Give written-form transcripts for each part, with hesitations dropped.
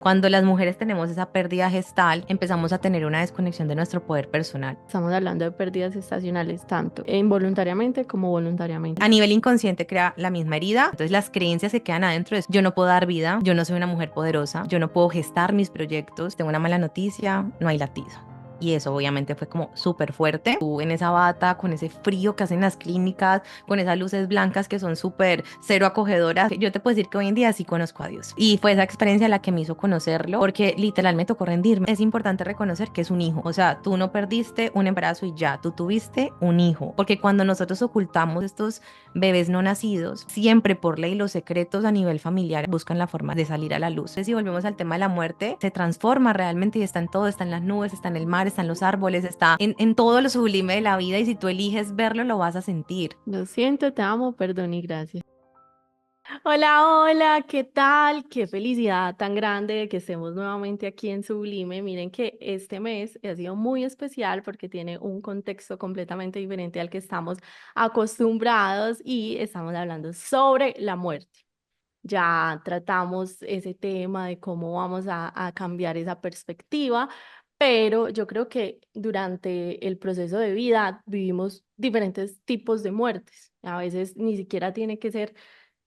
Cuando las mujeres tenemos esa pérdida gestal, empezamos a tener una desconexión de nuestro poder personal. Estamos hablando de pérdidas estacionales, tanto involuntariamente como voluntariamente. A nivel inconsciente crea la misma herida, entonces las creencias que quedan adentro es yo no puedo dar vida, yo no soy una mujer poderosa, yo no puedo gestar mis proyectos, tengo una mala noticia, no hay latido. Y eso obviamente fue como súper fuerte. Tú en esa bata, con ese frío que hacen las clínicas, con esas luces blancas que son súper cero acogedoras. Yo te puedo decir que hoy en día sí conozco a Dios. Y fue esa experiencia la que me hizo conocerlo, porque literal me tocó rendirme. Es importante reconocer que es un hijo. O sea, tú no perdiste un embarazo y ya, tú tuviste un hijo. Porque cuando nosotros ocultamos estos bebés no nacidos, siempre por ley los secretos a nivel familiar buscan la forma de salir a la luz. Entonces, si volvemos al tema de la muerte, se transforma realmente y está en todo, está en las nubes, está en el mar, está en los árboles, está en todo lo sublime de la vida y si tú eliges verlo, lo vas a sentir. Lo siento, te amo, perdón y gracias. Hola, hola, ¿qué tal? Qué felicidad tan grande de que estemos nuevamente aquí en Sublime. Miren que este mes ha sido muy especial porque tiene un contexto completamente diferente al que estamos acostumbrados y estamos hablando sobre la muerte. Ya tratamos ese tema de cómo vamos a cambiar esa perspectiva, pero yo creo que durante el proceso de vida vivimos diferentes tipos de muertes. A veces ni siquiera tiene que ser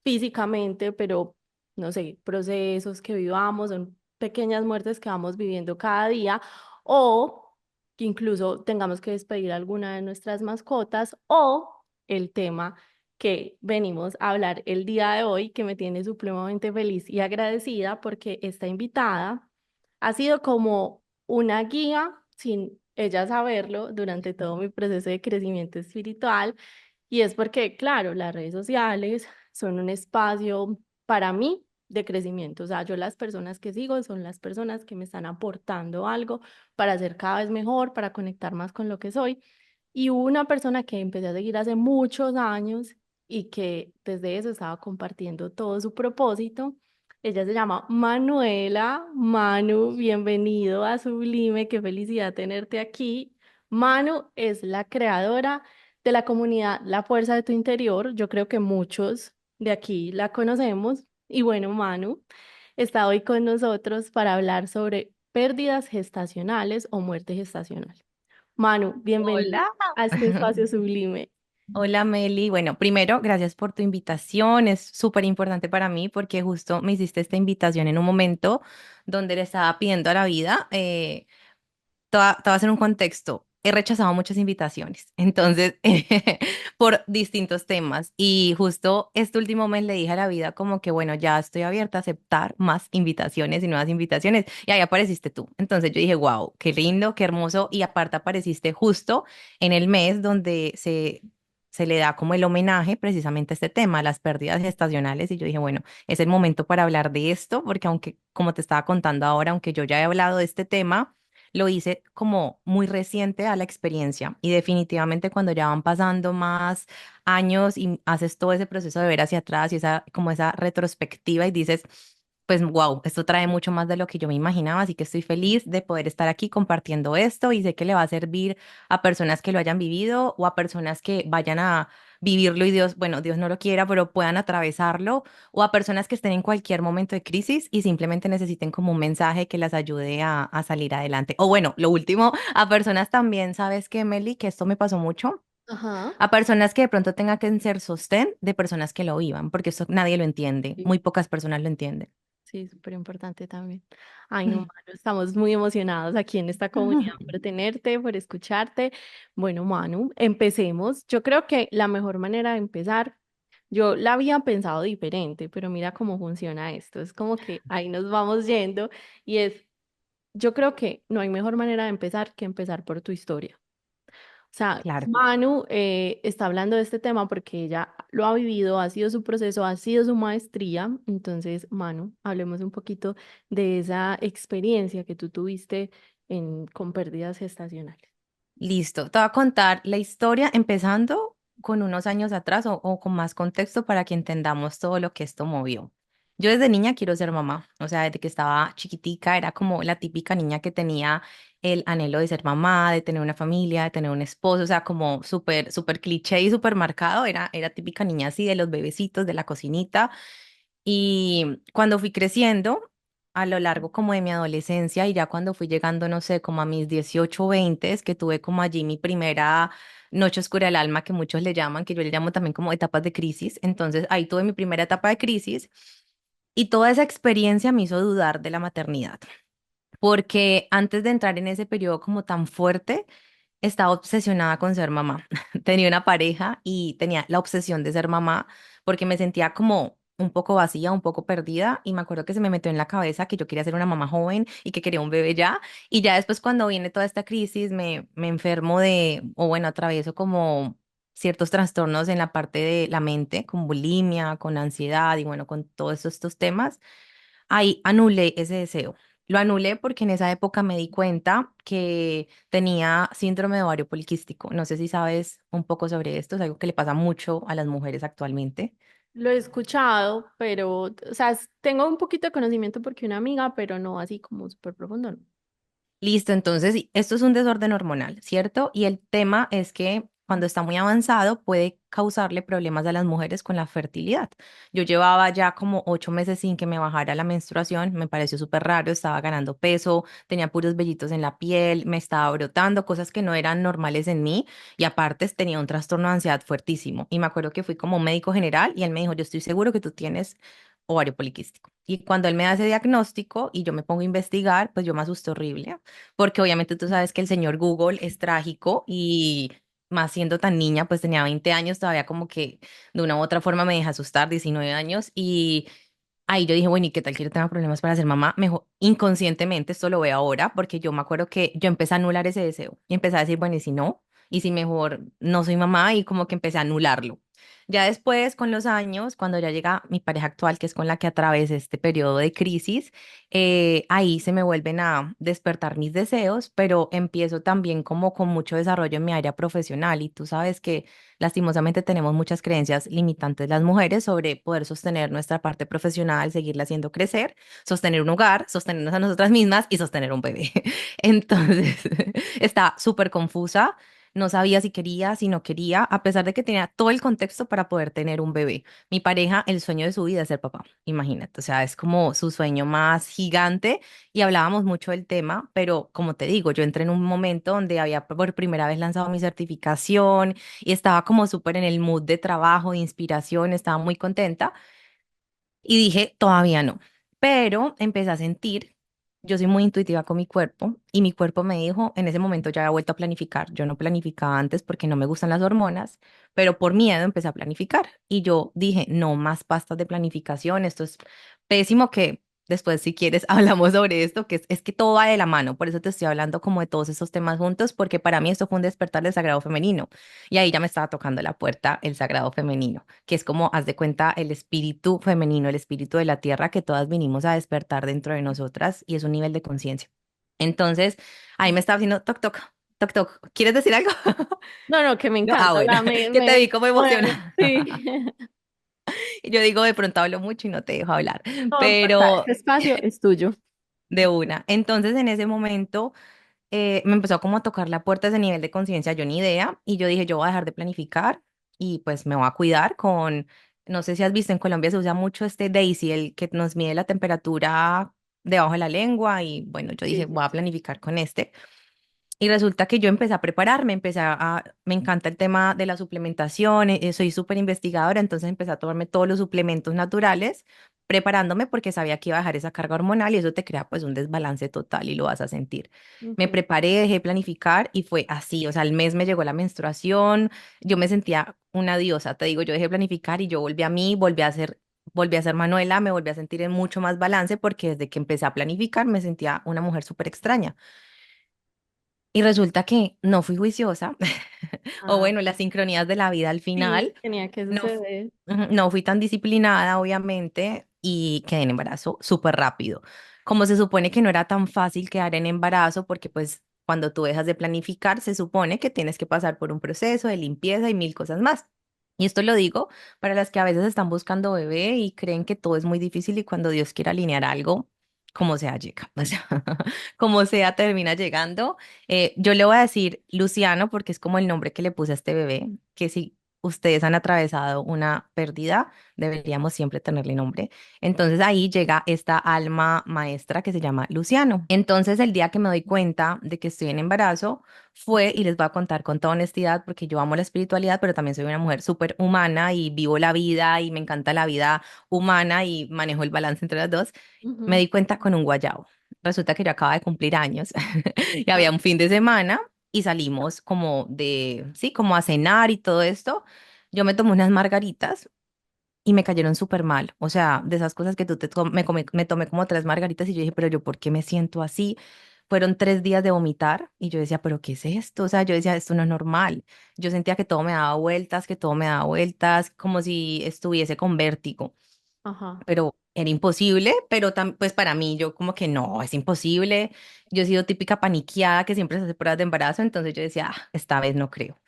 físicamente, pero no sé, procesos que vivamos, son pequeñas muertes que vamos viviendo cada día o que incluso tengamos que despedir a alguna de nuestras mascotas o el tema que venimos a hablar el día de hoy, que me tiene supremamente feliz y agradecida porque esta invitada ha sido como una guía sin ella saberlo durante todo mi proceso de crecimiento espiritual. Y es porque, claro, las redes sociales son un espacio para mí de crecimiento. O sea, yo las personas que sigo son las personas que me están aportando algo para ser cada vez mejor, para conectar más con lo que soy. Y hubo una persona que empecé a seguir hace muchos años y que desde eso estaba compartiendo todo su propósito. Ella se llama Manuela. Manu, bienvenido a Sublime, qué felicidad tenerte aquí. Manu es la creadora de la comunidad La Fuerza de tu Interior. Yo creo que muchos de aquí la conocemos. Y bueno, Manu está hoy con nosotros para hablar sobre pérdidas gestacionales o muerte gestacional. Manu, bienvenido Hola. a este espacio sublime. Hola Meli, bueno, primero, gracias por tu invitación, es súper importante para mí porque justo me hiciste esta invitación en un momento donde le estaba pidiendo a la vida. Te voy a hacer un contexto. He rechazado muchas invitaciones, entonces, por distintos temas. Y justo este último mes le dije a la vida como que, bueno, ya estoy abierta a aceptar más invitaciones y nuevas invitaciones. Y ahí apareciste tú. Entonces yo dije, wow, qué lindo, qué hermoso. Y aparte apareciste justo en el mes donde se le da como el homenaje precisamente a este tema, las pérdidas gestacionales. Y yo dije, bueno, es el momento para hablar de esto, porque aunque, como te estaba contando ahora, aunque yo ya he hablado de este tema, lo hice como muy reciente a la experiencia y definitivamente cuando ya van pasando más años y haces todo ese proceso de ver hacia atrás y esa como esa retrospectiva y dices, pues wow, esto trae mucho más de lo que yo me imaginaba, así que estoy feliz de poder estar aquí compartiendo esto y sé que le va a servir a personas que lo hayan vivido o a personas que vayan a vivirlo y Dios, bueno, Dios no lo quiera, pero puedan atravesarlo o a personas que estén en cualquier momento de crisis y simplemente necesiten como un mensaje que las ayude a salir adelante. O bueno, lo último, a personas también, ¿sabes qué, Meli? Que esto me pasó mucho. Ajá. A personas que de pronto tengan que ser sostén de personas que lo vivan, porque eso nadie lo entiende, Sí, muy pocas personas lo entienden. sí, súper importante también. Ay, no, Manu, estamos muy emocionados aquí en esta comunidad por tenerte, por escucharte. Bueno, Manu, empecemos. Yo creo que la mejor manera de empezar, yo la había pensado diferente, pero mira cómo funciona esto. Es como que ahí nos vamos yendo y es, yo creo que no hay mejor manera de empezar que empezar por tu historia. O sea, Claro. Manu está hablando de este tema porque ella lo ha vivido, ha sido su proceso, ha sido su maestría. Entonces, Manu, hablemos un poquito de esa experiencia que tú tuviste con pérdidas gestacionales. Listo, te voy a contar la historia empezando con unos años atrás o con más contexto para que entendamos todo lo que esto movió. Yo desde niña quiero ser mamá, o sea, desde que estaba chiquitica era como la típica niña que tenía el anhelo de ser mamá, de tener una familia, de tener un esposo, o sea, como súper, súper cliché y súper marcado, era típica niña así de los bebecitos, de la cocinita. Y cuando fui creciendo, a lo largo como de mi adolescencia y ya cuando fui llegando, no sé, como a mis 18 o 20, es que tuve como allí mi primera noche oscura del alma, que muchos le llaman, que yo le llamo también como etapas de crisis. Entonces ahí tuve mi primera etapa de crisis y toda esa experiencia me hizo dudar de la maternidad, porque antes de entrar en ese periodo como tan fuerte, estaba obsesionada con ser mamá. Tenía una pareja y tenía la obsesión de ser mamá porque me sentía como un poco vacía, un poco perdida y me acuerdo que se me metió en la cabeza que yo quería ser una mamá joven y que quería un bebé ya. Y ya después cuando viene toda esta crisis me enfermo de, o bueno, atravieso como ciertos trastornos en la parte de la mente, con bulimia, con ansiedad y bueno, con todos estos temas. Ahí anulé ese deseo. Lo anulé porque en esa época me di cuenta que tenía síndrome de ovario poliquístico. No sé si sabes un poco sobre esto, es algo que le pasa mucho a las mujeres actualmente. Lo he escuchado, pero, o sea, tengo un poquito de conocimiento porque una amiga, pero no así como súper profundo, ¿no? Listo, entonces esto es un desorden hormonal, ¿cierto? Y el tema es que cuando está muy avanzado puede causarle problemas a las mujeres con la fertilidad. Yo llevaba ya como 8 meses sin que me bajara la menstruación, me pareció súper raro, estaba ganando peso, tenía puros vellitos en la piel, me estaba brotando, cosas que no eran normales en mí y aparte tenía un trastorno de ansiedad fuertísimo. Y me acuerdo que fui como un médico general y él me dijo, yo estoy seguro que tú tienes ovario poliquístico. Y cuando él me da ese diagnóstico y yo me pongo a investigar, pues yo me asusté horrible porque obviamente tú sabes que el señor Google es trágico y más siendo tan niña, pues tenía 20 años, todavía como que de una u otra forma me deja asustar, 19 años, y ahí yo dije, bueno, ¿y qué tal que yo tenga problemas para ser mamá? Mejor, inconscientemente, esto lo veo ahora, porque yo me acuerdo que yo empecé a anular ese deseo y empecé a decir, bueno, ¿y si no? ¿Y si mejor no soy mamá? Y como que empecé a anularlo. Ya después, con los años, cuando ya llega mi pareja actual, que es con la que atravesé este periodo de crisis, ahí se me vuelven a despertar mis deseos, pero empiezo también como con mucho desarrollo en mi área profesional y tú sabes que lastimosamente tenemos muchas creencias limitantes las mujeres sobre poder sostener nuestra parte profesional, seguirla haciendo crecer, sostener un hogar, sostenernos a nosotras mismas y sostener un bebé. Entonces, está súper confusa. No sabía si quería, si no quería, a pesar de que tenía todo el contexto para poder tener un bebé. Mi pareja, el sueño de su vida es ser papá, imagínate, o sea, es como su sueño más gigante y hablábamos mucho del tema, pero como te digo, yo entré en un momento donde había por primera vez lanzado mi certificación y estaba como súper en el mood de trabajo, de inspiración, estaba muy contenta y dije, todavía no, pero empecé a sentir, yo soy muy intuitiva con mi cuerpo y mi cuerpo me dijo, en ese momento ya había vuelto a planificar, yo no planificaba antes porque no me gustan las hormonas, pero por miedo empecé a planificar y yo dije, no más pastas de planificación, esto es pésimo que... Después, si quieres, hablamos sobre esto, que es que todo va de la mano. Por eso te estoy hablando como de todos esos temas juntos, porque para mí esto fue un despertar del sagrado femenino. Y ahí ya me estaba tocando la puerta el sagrado femenino, que es como, haz de cuenta, el espíritu femenino, el espíritu de la tierra que todas vinimos a despertar dentro de nosotras y es un nivel de conciencia. Entonces, ahí me estaba haciendo toc, toc, toc, toc. ¿Quieres decir algo? No, no, que me No, ah, encanta, o bueno, sea, que te vi como bueno, emocionada. sí. Y yo digo, de pronto hablo mucho y no te dejo hablar, No, acá, este pero espacio es tuyo. de una. Entonces, en ese momento me empezó como a tocar la puerta ese nivel de conciencia, yo ni idea, y yo dije, yo voy a dejar de planificar y pues me voy a cuidar con, no sé si has visto, en Colombia se usa mucho este Daisy, el que nos mide la temperatura debajo de la lengua, y bueno, yo dije, Sí, voy a planificar con este. Y resulta que yo empecé a prepararme, me encanta el tema de la suplementación, soy súper investigadora, entonces empecé a tomarme todos los suplementos naturales, preparándome porque sabía que iba a dejar esa carga hormonal y eso te crea pues un desbalance total y lo vas a sentir. Me ujú, preparé, dejé de planificar y fue así, o sea, al mes me llegó la menstruación, yo me sentía una diosa, te digo, yo dejé de planificar y yo volví a mí, volví a ser Manuela, me volví a sentir en mucho más balance porque desde que empecé a planificar me sentía una mujer súper extraña. Y resulta que no fui juiciosa, o ah, bueno, las sincronías de la vida al sí, final, tenía que no, suceder. no fui tan disciplinada, obviamente, y quedé en embarazo súper rápido. Como se supone que no era tan fácil quedar en embarazo, porque pues cuando tú dejas de planificar, se supone que tienes que pasar por un proceso de limpieza y mil cosas más. Y esto lo digo para las que a veces están buscando bebé y creen que todo es muy difícil y cuando Dios quiere alinear algo, como sea, llega. O sea, como sea, termina llegando. Yo le voy a decir Luciano porque es como el nombre que le puse a este bebé, que sí. ustedes han atravesado una pérdida, deberíamos siempre tenerle nombre. Entonces ahí llega esta alma maestra que se llama Luciano. Entonces el día que me doy cuenta de que estoy en embarazo fue, y les voy a contar con toda honestidad, porque yo amo la espiritualidad, pero también soy una mujer súper humana y vivo la vida y me encanta la vida humana y manejo el balance entre las dos, me Ujú. di cuenta con un guayabo. Resulta que yo acaba de cumplir años y Ah, había un fin de semana y salimos como de, sí, como a cenar y todo esto. Yo me tomé unas margaritas y me cayeron súper mal. O sea, de esas cosas que me tomé como tres margaritas y yo dije, pero yo, ¿por qué me siento así? Fueron 3 días de vomitar y yo decía, pero ¿qué es esto? O sea, yo decía, esto no es normal. Yo sentía que todo me daba vueltas, que todo me daba vueltas, como si estuviese con vértigo, ajá, pero era imposible, pero pues para mí yo como que no, es imposible. Yo he sido típica paniqueada que siempre se hace pruebas de embarazo, entonces yo decía, "Ah, esta vez no creo".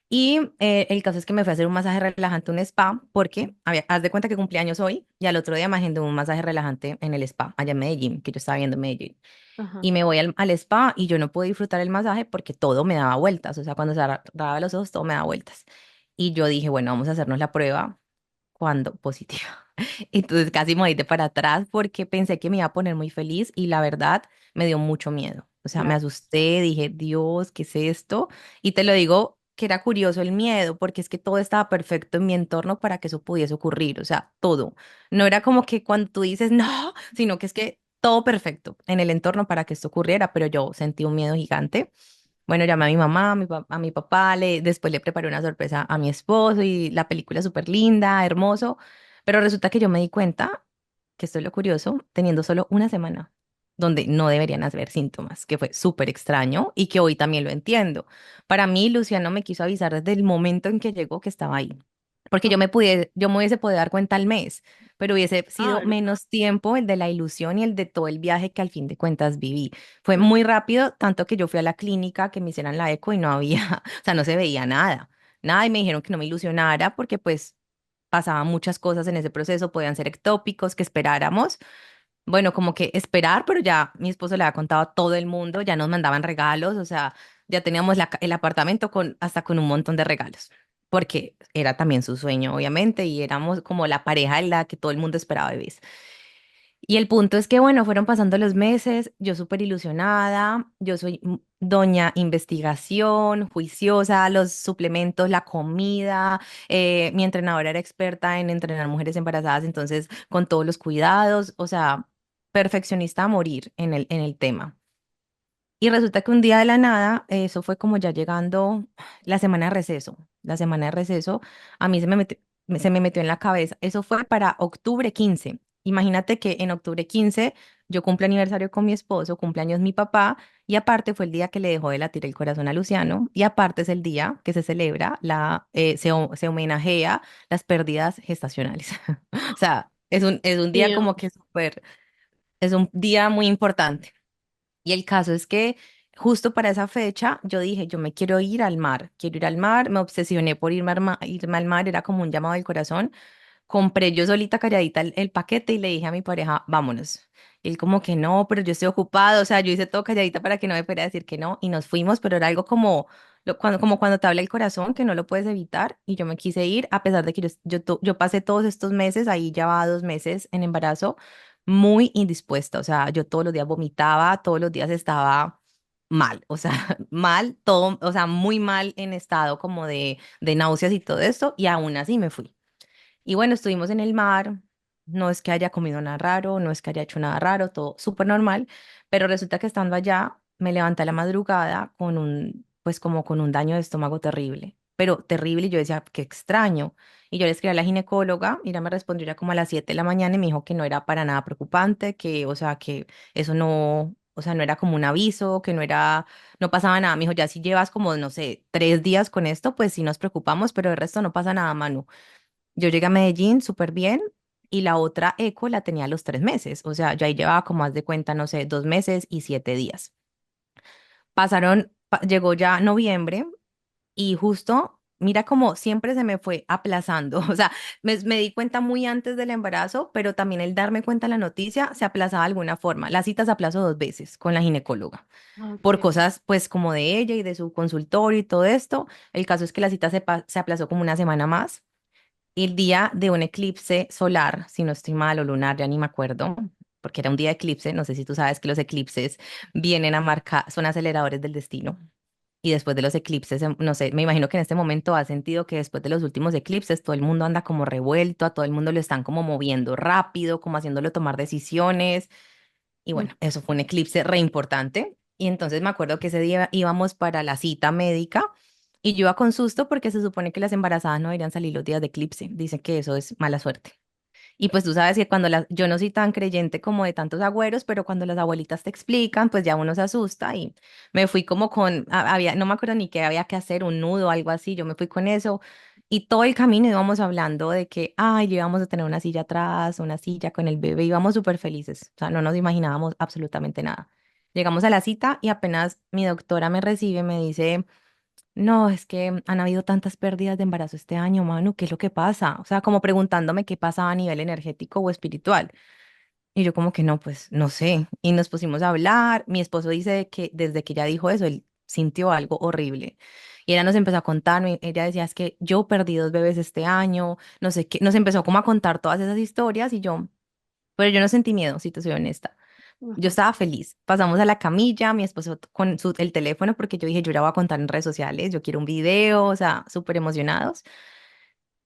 Y el caso es que me fui a hacer un masaje relajante, un spa, porque haz de cuenta que cumpleaños hoy y al otro día me agendé un masaje relajante en el spa, allá en Medellín, que yo estaba viendo en Medellín. ajá. Y me voy al spa y yo no pude disfrutar el masaje porque todo me daba vueltas, o sea, cuando cerraba los ojos todo me daba vueltas. Y yo dije, bueno, vamos a hacernos la prueba cuando positiva. Entonces casi me de para atrás porque pensé que me iba a poner muy feliz y la verdad me dio mucho miedo. O sea, me Claro. asusté, dije, Dios, ¿qué es esto? Y te lo digo que era curioso el miedo porque es que todo estaba perfecto en mi entorno para que eso pudiese ocurrir. O sea, todo. No era como que cuando tú dices no, sino que es que todo perfecto en el entorno para que esto ocurriera, pero yo sentí un miedo gigante. Bueno, llamé a mi mamá, a mi papá, después le preparé una sorpresa a mi esposo y la película es súper linda, hermoso, pero resulta que yo me di cuenta, que esto es lo curioso, teniendo solo una semana, donde no deberían haber síntomas, que fue súper extraño y que hoy también lo entiendo. Para mí, Luciano me quiso avisar desde el momento en que llegó que estaba ahí, porque Ah, yo me hubiese podido dar cuenta al mes, pero hubiese sido claro. menos tiempo el de la ilusión y el de todo el viaje que al fin de cuentas viví. Fue muy rápido, tanto que yo fui a la clínica que me hicieran la eco y no había, o sea, no se veía nada, nada, y me dijeron que no me ilusionara porque pues pasaban muchas cosas en ese proceso, podían ser ectópicos, que esperáramos. Bueno, como que esperar, pero ya mi esposo le había contado a todo el mundo, ya nos mandaban regalos, o sea, ya teníamos el apartamento con hasta con un montón de regalos, porque era también su sueño, obviamente, y éramos como la pareja en la que todo el mundo esperaba bebés. Y el punto es que, bueno, fueron pasando los meses, yo súper ilusionada, yo soy doña investigación, juiciosa, los suplementos, la comida, mi entrenadora era experta en entrenar mujeres embarazadas, entonces con todos los cuidados, o sea, perfeccionista a morir en el tema. Y resulta que un día de la nada, eso fue como ya llegando la semana de receso. La semana de receso, a mí se me metió en la cabeza. Eso fue para octubre 15. Imagínate que en octubre 15 yo cumple aniversario con mi esposo, cumpleaños mi papá, y aparte fue el día que le dejó de latir el corazón a Luciano, y aparte es el día que se celebra, se homenajea las pérdidas gestacionales. O sea, es un día Mío. como que súper, es un día muy importante. Y el caso es que justo para esa fecha yo dije, yo me quiero ir al mar, quiero ir al mar, me obsesioné por irme al mar, era como un llamado del corazón. Compré yo solita calladita el paquete y le dije a mi pareja, vámonos. Y él como que no, pero yo estoy ocupado, o sea, yo hice todo calladita para que no me fuera a decir que no y nos fuimos, pero era algo como, como cuando te habla el corazón, que no lo puedes evitar y yo me quise ir, a pesar de que yo pasé todos estos meses, ahí ya va 2 meses en embarazo, muy indispuesta, o sea, yo todos los días vomitaba, todos los días estaba mal, o sea, mal, todo, o sea, muy mal en estado como de náuseas y todo esto y aún así me fui. Y bueno, estuvimos en el mar, no es que haya comido nada raro, no es que haya hecho nada raro, todo súper normal, pero resulta que estando allá me levanté a la madrugada con pues como con un daño de estómago terrible, pero terrible y yo decía, qué extraño. Y yo le escribí a la ginecóloga y ella me respondió ya como a las 7 de la mañana y me dijo que no era para nada preocupante, que, o sea, que eso no, o sea, no era como un aviso, que no era, no pasaba nada. Me dijo, ya si llevas como, no sé, 3 días con esto, pues sí nos preocupamos, pero el resto no pasa nada, Manu. Yo llegué a Medellín súper bien y la otra eco la tenía a los 3 meses. O sea, yo ahí llevaba como más de cuenta, no sé, 2 meses y 7 días. Llegó ya noviembre y justo mira como siempre se me fue aplazando. O sea, me di cuenta muy antes del embarazo, pero también el darme cuenta de la noticia se aplazaba de alguna forma. La cita se aplazó 2 veces con la ginecóloga por Ok. cosas pues como de ella y de su consultorio y todo esto. El caso es que la cita se aplazó como una semana más. El día de un eclipse solar, si no estoy mal, o lunar, ya ni me acuerdo, porque era un día de eclipse, no sé si tú sabes que los eclipses vienen a marcar, son aceleradores del destino. Y después de los eclipses, no sé, me imagino que en este momento has sentido que después de los últimos eclipses todo el mundo anda como revuelto, a todo el mundo lo están como moviendo rápido, como haciéndolo tomar decisiones. Y Mm. bueno, eso fue un eclipse re importante. Y entonces me acuerdo que ese día íbamos para la cita médica y yo iba con susto porque se supone que las embarazadas no deberían salir los días de eclipse. Dicen que eso es mala suerte. Y pues tú sabes que cuando yo no soy tan creyente como de tantos agüeros, pero cuando las abuelitas te explican, pues ya uno se asusta y me fui como con, había, no me acuerdo ni qué había que hacer, un nudo o algo así, yo me fui con eso y todo el camino íbamos hablando de que, ay, íbamos a tener una silla atrás, una silla con el bebé, íbamos súper felices, o sea, no nos imaginábamos absolutamente nada. Llegamos a la cita y apenas mi doctora me recibe, me dice... No, es que han habido tantas pérdidas de embarazo este año, Manu, ¿qué es lo que pasa? O sea, como preguntándome qué pasaba a nivel energético o espiritual. Y yo como que no, pues no sé. Y nos pusimos a hablar. Mi esposo dice que desde que ella dijo eso, él sintió algo horrible. Y ella nos empezó a contar, ella decía, es que yo perdí 2 bebés este año, no sé qué, nos empezó como a contar todas esas historias y yo, pero yo no sentí miedo, si te soy honesta. Yo Ajá. estaba feliz. Pasamos a la camilla, mi esposo con el teléfono, porque yo dije, yo ya voy a contar en redes sociales, yo quiero un video, o sea, súper emocionados.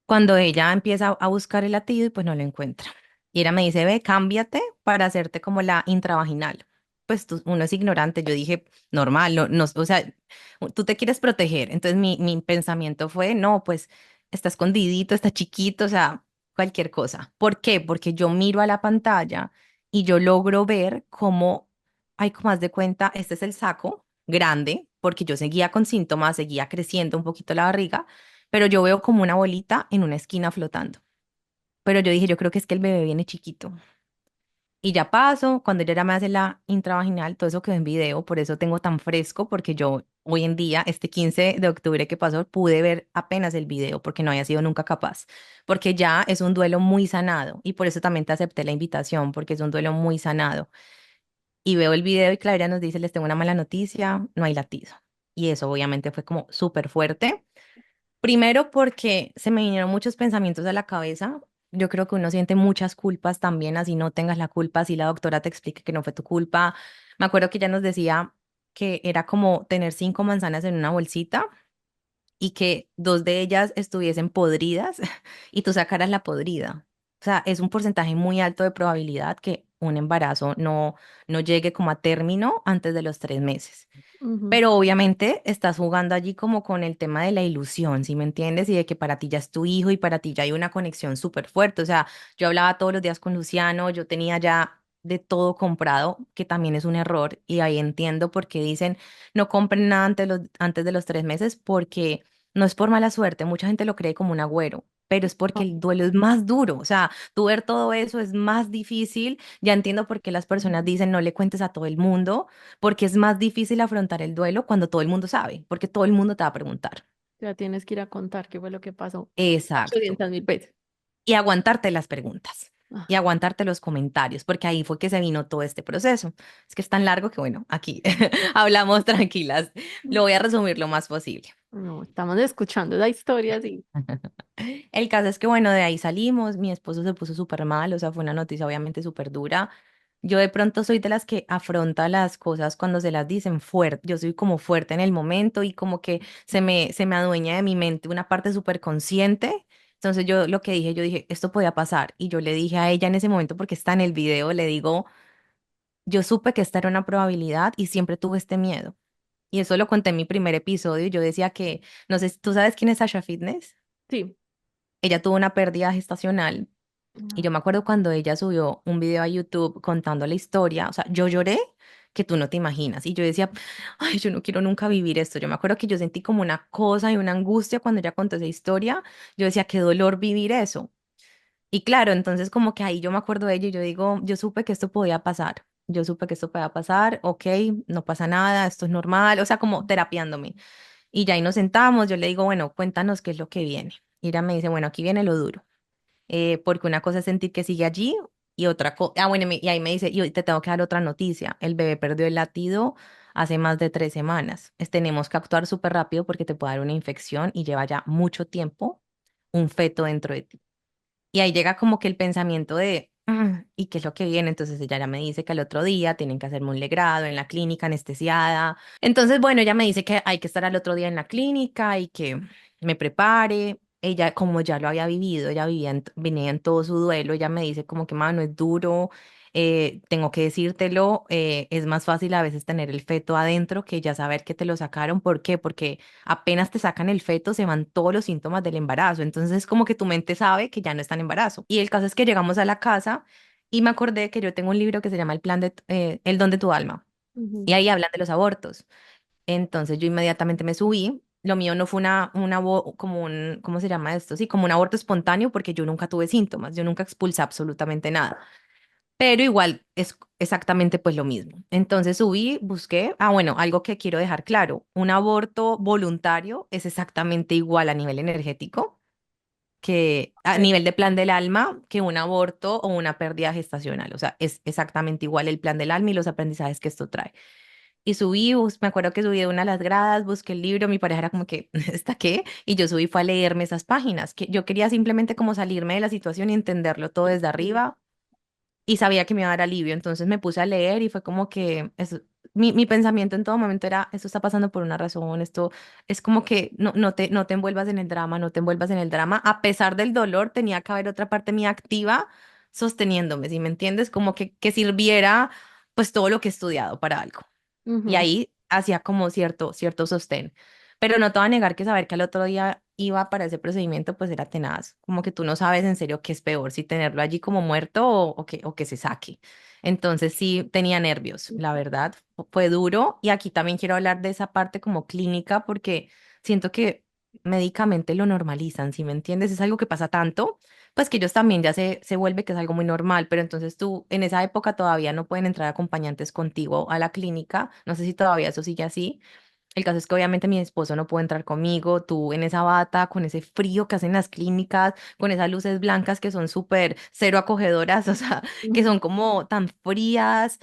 Cuando ella empieza a buscar el latido y pues no lo encuentra. Y ella me dice, ve, cámbiate para hacerte como la intravaginal. Pues uno es ignorante, yo dije, normal, no, no, o sea, tú te quieres proteger. Entonces mi pensamiento fue, no, pues está escondidito, está chiquito, o sea, cualquier cosa. ¿Por qué? Porque yo miro a la pantalla y yo logro ver cómo, hay como más de cuenta, este es el saco grande, porque yo seguía con síntomas, seguía creciendo un poquito la barriga, pero yo veo como una bolita en una esquina flotando. Pero yo dije, yo creo que es que el bebé viene chiquito. Y ya paso, cuando ella ya me hace la intravaginal, todo eso quedó en video, por eso tengo tan fresco, porque yo hoy en día, este 15 de octubre que pasó, pude ver apenas el video, porque no había sido nunca capaz, porque ya es un duelo muy sanado, y por eso también te acepté la invitación, porque es un duelo muy sanado. Y veo el video y Claudia nos dice, les tengo una mala noticia, no hay latido. Y eso obviamente fue como súper fuerte. Primero porque se me vinieron muchos pensamientos a la cabeza. Yo creo que uno siente muchas culpas también, así no tengas la culpa, así la doctora te explique que no fue tu culpa. Me acuerdo que ella nos decía que era como tener 5 manzanas en una bolsita y que 2 de ellas estuviesen podridas y tú sacaras la podrida. O sea, es un porcentaje muy alto de probabilidad que un embarazo no llegue como a término antes de los 3 meses. Ujú. Pero obviamente estás jugando allí como con el tema de la ilusión, ¿sí me entiendes? Y de que para ti ya es tu hijo y para ti ya hay una conexión súper fuerte. O sea, yo hablaba todos los días con Luciano, yo tenía ya de todo comprado, que también es un error. Y ahí entiendo por qué dicen no compren nada antes de los 3 meses, porque no es por mala suerte. Mucha gente lo cree como un agüero, pero es porque el duelo es más duro. O sea, tú ver todo eso es más difícil. Ya entiendo por qué las personas dicen no le cuentes a todo el mundo porque es más difícil afrontar el duelo cuando todo el mundo sabe, porque todo el mundo te va a preguntar. Ya tienes que ir a contar qué fue lo que pasó Exacto. 800.000 veces. Y aguantarte las preguntas y Ah, aguantarte los comentarios, porque ahí fue que se vino todo este proceso. Es que es tan largo que, bueno, aquí hablamos tranquilas. Lo voy a resumir lo más posible. no, estamos escuchando la historia, sí. El caso es que, bueno, de ahí salimos, mi esposo se puso súper mal, o sea, fue una noticia obviamente súper dura. Yo de pronto soy de las que afronta las cosas cuando se las dicen fuerte. Yo soy como fuerte en el momento y como que se me adueña de mi mente una parte súper consciente. Entonces yo lo que dije, yo dije, esto podía pasar. Y yo le dije a ella en ese momento, porque está en el video, le digo, yo supe que esta era una probabilidad y siempre tuve este miedo. Y eso lo conté en mi primer episodio. Yo decía que, no sé, ¿tú sabes quién es Sasha Fitness? Sí. Ella tuvo una pérdida gestacional y Ah, yo me acuerdo cuando ella subió un video a YouTube contando la historia, o sea, yo lloré que tú no te imaginas. Y yo decía, ay, yo no quiero nunca vivir esto. Yo me acuerdo que yo sentí como una cosa y una angustia cuando ella contó esa historia. Yo decía, qué dolor vivir eso. Y claro, entonces como que ahí yo me acuerdo de ella y yo digo, yo supe que esto podía pasar. Yo supe que esto podía pasar, ok, no pasa nada, esto es normal, o sea, como terapiándome. Y ya ahí nos sentamos, yo le digo, bueno, cuéntanos qué es lo que viene. Y ella me dice, bueno, aquí viene lo duro, porque una cosa es sentir que sigue allí y otra cosa, bueno, y ahí me dice, y hoy te tengo que dar otra noticia, el bebé perdió el latido hace más de 3 semanas. Tenemos que actuar súper rápido porque te puede dar una infección y lleva ya mucho tiempo un feto dentro de ti. Y ahí llega como que el pensamiento de, ¿y qué es lo que viene? Entonces ella ya me dice que al otro día tienen que hacerme un legrado en la clínica anestesiada. Entonces, bueno, ella me dice que hay que estar al otro día en la clínica y que me prepare. Ella, como ya lo había vivido, ella venía en todo su duelo, ella me dice como que, mano, es duro, tengo que decírtelo, es más fácil a veces tener el feto adentro que ya saber que te lo sacaron. ¿Por qué? Porque apenas te sacan el feto, se van todos los síntomas del embarazo. Entonces es como que tu mente sabe que ya no está en embarazo. Y el caso es que llegamos a la casa y me acordé que yo tengo un libro que se llama El don de tu alma. Y Ujú. ahí hablan de los abortos. Entonces yo inmediatamente me subí. Lo mío no fue como un, ¿cómo se llama esto? Sí, como un aborto espontáneo porque yo nunca tuve síntomas, yo nunca expulsé absolutamente nada, pero igual es exactamente pues lo mismo. Entonces subí, busqué, bueno, algo que quiero dejar claro, un aborto voluntario es exactamente igual a nivel energético que a Ok. nivel de plan del alma que un aborto o una pérdida gestacional, o sea, es exactamente igual el plan del alma y los aprendizajes que esto trae. Y subí, me acuerdo que subí de una de las gradas, busqué el libro, mi pareja era como que, ¿está qué? Y yo subí, fue a leerme esas páginas, que yo quería simplemente como salirme de la situación y entenderlo todo desde arriba y sabía que me iba a dar alivio. Entonces me puse a leer y fue como que mi pensamiento en todo momento era, esto está pasando por una razón, esto es como que no te envuelvas en el drama, no te envuelvas en el drama. A pesar del dolor, tenía que haber otra parte mía activa sosteniéndome, ¿sí me entiendes? Como que sirviera pues todo lo que he estudiado para algo. Y Ujú. ahí hacía como cierto sostén. Pero no te voy a negar que saber que al otro día iba para ese procedimiento, pues era tenaz. Como que tú no sabes en serio qué es peor, si tenerlo allí como muerto o que se saque. Entonces sí tenía nervios, la verdad. Fue duro. Y aquí también quiero hablar de esa parte como clínica, porque siento que médicamente lo normalizan, ¿sí me entiendes? Es algo que pasa tanto pues que ellos también ya se vuelve que es algo muy normal, pero entonces tú en esa época todavía no pueden entrar acompañantes contigo a la clínica, no sé si todavía eso sigue así. El caso es que obviamente mi esposo no puede entrar conmigo, tú en esa bata, con ese frío que hacen las clínicas, con esas luces blancas que son súper cero acogedoras, o sea, que son como tan frías,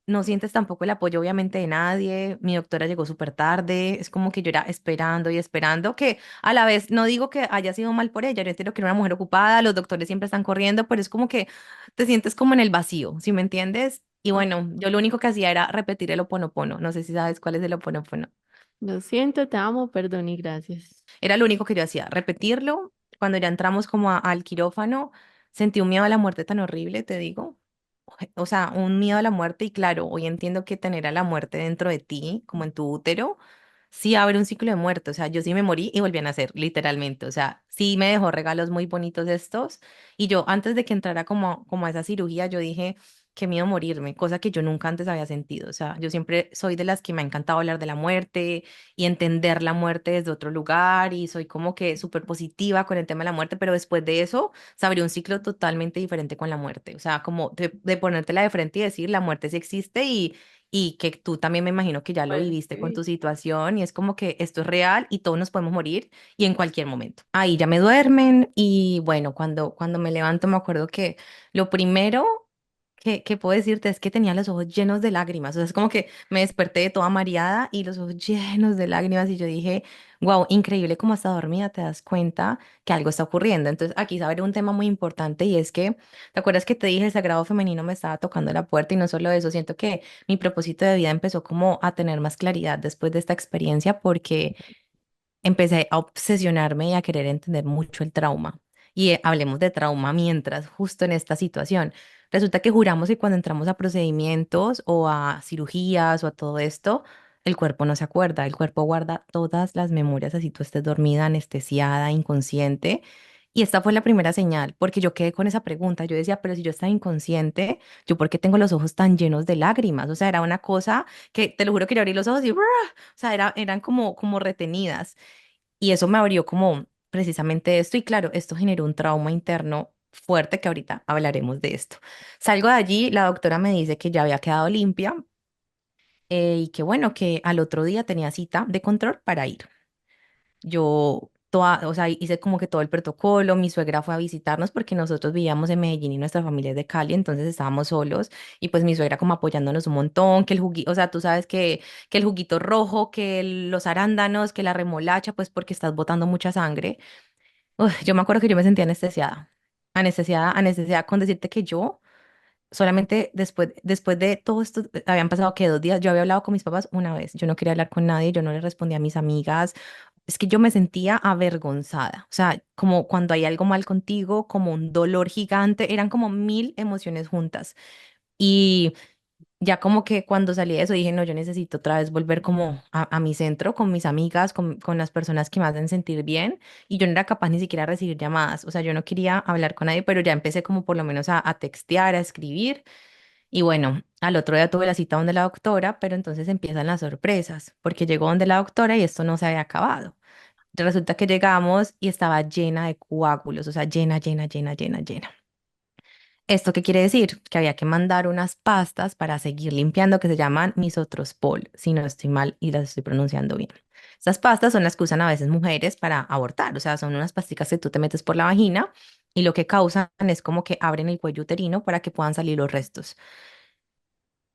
no sientes tampoco el apoyo obviamente de nadie, mi doctora llegó súper tarde, es como que yo era esperando y esperando, que a la vez no digo que haya sido mal por ella, yo entiendo que era una mujer ocupada, los doctores siempre están corriendo, pero es como que te sientes como en el vacío, ¿sí me entiendes? Y Ah, bueno, yo lo único que hacía era repetir el oponopono, no sé si sabes cuál es el oponopono. lo siento, te amo, perdón y gracias. Era lo único que yo hacía, repetirlo. Cuando ya entramos como al quirófano, sentí un miedo a la muerte tan horrible, te digo. O sea, un miedo a la muerte y claro, hoy entiendo que tener a la muerte dentro de ti, como en tu útero, sí abre un ciclo de muerte. O sea, yo sí me morí y volví a nacer, literalmente. O sea, sí me dejó regalos muy bonitos estos. Y yo antes de que entrara como a esa cirugía, yo dije, qué miedo morirme, cosa que yo nunca antes había sentido. O sea, yo siempre soy de las que me ha encantado hablar de la muerte y entender la muerte desde otro lugar y soy como que súper positiva con el tema de la muerte, pero después de eso se abrió un ciclo totalmente diferente con la muerte, o sea, como de ponértela de frente y decir la muerte sí existe y que tú también me imagino que ya lo Pues viviste con sí. tu situación y es como que esto es real y todos nos podemos morir y en cualquier momento. Ahí ya me duermen y bueno, cuando me levanto me acuerdo que lo primero que puedo decirte es que tenía los ojos llenos de lágrimas. O sea, es como que me desperté toda mareada y los ojos llenos de lágrimas y yo dije, wow, increíble como hasta dormida te das cuenta que algo está ocurriendo. Entonces, aquí saber un tema muy importante y es que, ¿te acuerdas que te dije el sagrado femenino me estaba tocando la puerta? Y no solo eso, siento que mi propósito de vida empezó como a tener más claridad después de esta experiencia porque empecé a obsesionarme y a querer entender mucho el trauma. Y hablemos de trauma mientras, justo en esta situación. Resulta que juramos que cuando entramos a procedimientos o a cirugías o a todo esto, el cuerpo no se acuerda, el cuerpo guarda todas las memorias, así tú estés dormida, anestesiada, inconsciente. Y esta fue la primera señal, porque yo quedé con esa pregunta. Yo decía, pero si yo estaba inconsciente, ¿yo por qué tengo los ojos tan llenos de lágrimas? O sea, era una cosa que te lo juro que yo abrí los ojos y ¡bra! O sea, eran como retenidas. Y eso me abrió como precisamente esto. Y claro, esto generó un trauma interno fuerte que ahorita hablaremos de esto. Salgo de allí, la doctora me dice que ya había quedado limpia y que bueno, que al otro día tenía cita de control para ir. o sea, hice como que todo el protocolo, mi suegra fue a visitarnos porque nosotros vivíamos en Medellín y nuestra familia es de Cali, entonces estábamos solos y pues mi suegra como apoyándonos un montón, que el juguito, o sea, tú sabes que el juguito rojo, los arándanos, que la remolacha, pues porque estás botando mucha sangre. Uf, yo me acuerdo que yo me sentía anestesiada, anestesiada con decirte que yo solamente después de todo esto, habían pasado que 2 días, yo había hablado con mis papás una vez, yo no quería hablar con nadie, yo no le respondía a mis amigas, es que yo me sentía avergonzada, o sea, como cuando hay algo mal contigo, como un dolor gigante, eran como mil emociones juntas. Y ya como que cuando salí de eso dije, no, yo necesito otra vez volver como a mi centro, con mis amigas, con las personas que me hacen sentir bien. Y yo no era capaz ni siquiera de recibir llamadas. O sea, yo no quería hablar con nadie, pero ya empecé como por lo menos a textear, a escribir. Y bueno, al otro día tuve la cita donde la doctora, pero entonces empiezan las sorpresas, porque llegó donde la doctora y esto no se había acabado. Resulta que llegamos y estaba llena de coágulos, o sea, llena, llena, llena, llena, llena. ¿Esto qué quiere decir? Que había que mandar unas pastas para seguir limpiando que se llaman misotrospol, si no estoy mal y las estoy pronunciando bien. Estas pastas son las que usan a veces mujeres para abortar, o sea, son unas pasticas que tú te metes por la vagina y lo que causan es como que abren el cuello uterino para que puedan salir los restos.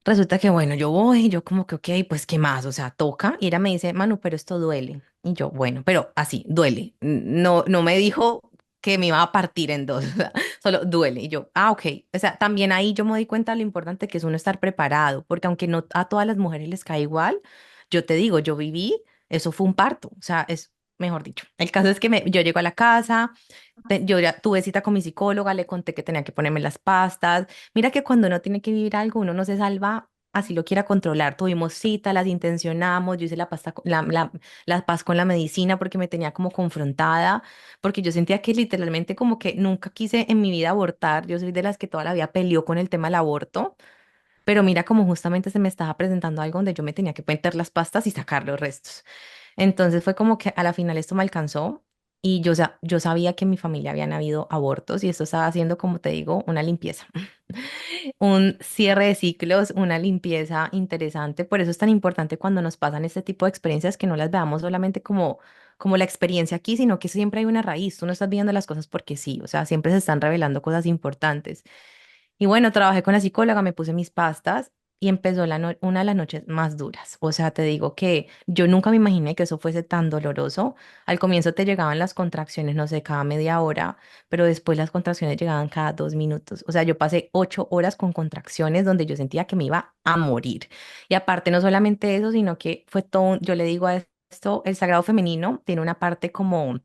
Resulta que, bueno, yo voy, yo como que, ok, pues, ¿qué más? O sea, toca. Y ella me dice, Manu, pero esto duele. Y yo, bueno, pero así, duele. No, no me dijo que me iba a partir en dos, o sea, solo duele. Y yo, ah, ok. O sea, también ahí yo me di cuenta de lo importante que es uno estar preparado, porque aunque no a todas las mujeres les cae igual, yo te digo, yo viví, eso fue un parto, o sea, es mejor dicho. El caso es que yo llego a la casa, yo ya tuve cita con mi psicóloga, le conté que tenía que ponerme las pastas. Mira que cuando uno tiene que vivir algo, uno no se salva así lo quiera controlar. Tuvimos cita, las intencionamos, yo hice la pasta, la paz con la medicina porque me tenía como confrontada, porque yo sentía que literalmente como que nunca quise en mi vida abortar. Yo soy de las que toda la vida peleó con el tema del aborto, pero mira como justamente se me estaba presentando algo donde yo me tenía que meter las pastas y sacar los restos. Entonces fue como que a la final esto me alcanzó y yo sabía que en mi familia habían habido abortos y esto estaba haciendo, como te digo, una limpieza, un cierre de ciclos, una limpieza interesante. Por eso es tan importante cuando nos pasan este tipo de experiencias que no las veamos solamente como la experiencia aquí, sino que siempre hay una raíz. Tú no estás viendo las cosas porque sí, o sea, siempre se están revelando cosas importantes. Y bueno, trabajé con la psicóloga, me puse mis pastas y empezó una de las noches más duras. O sea, te digo que yo nunca me imaginé que eso fuese tan doloroso. Al comienzo te llegaban las contracciones, no sé, cada media hora, pero después las contracciones llegaban cada 2 minutos. O sea, yo pasé 8 horas con contracciones donde yo sentía que me iba a morir. Y aparte, no solamente eso, sino que fue todo, yo le digo a esto, el sagrado femenino tiene una parte como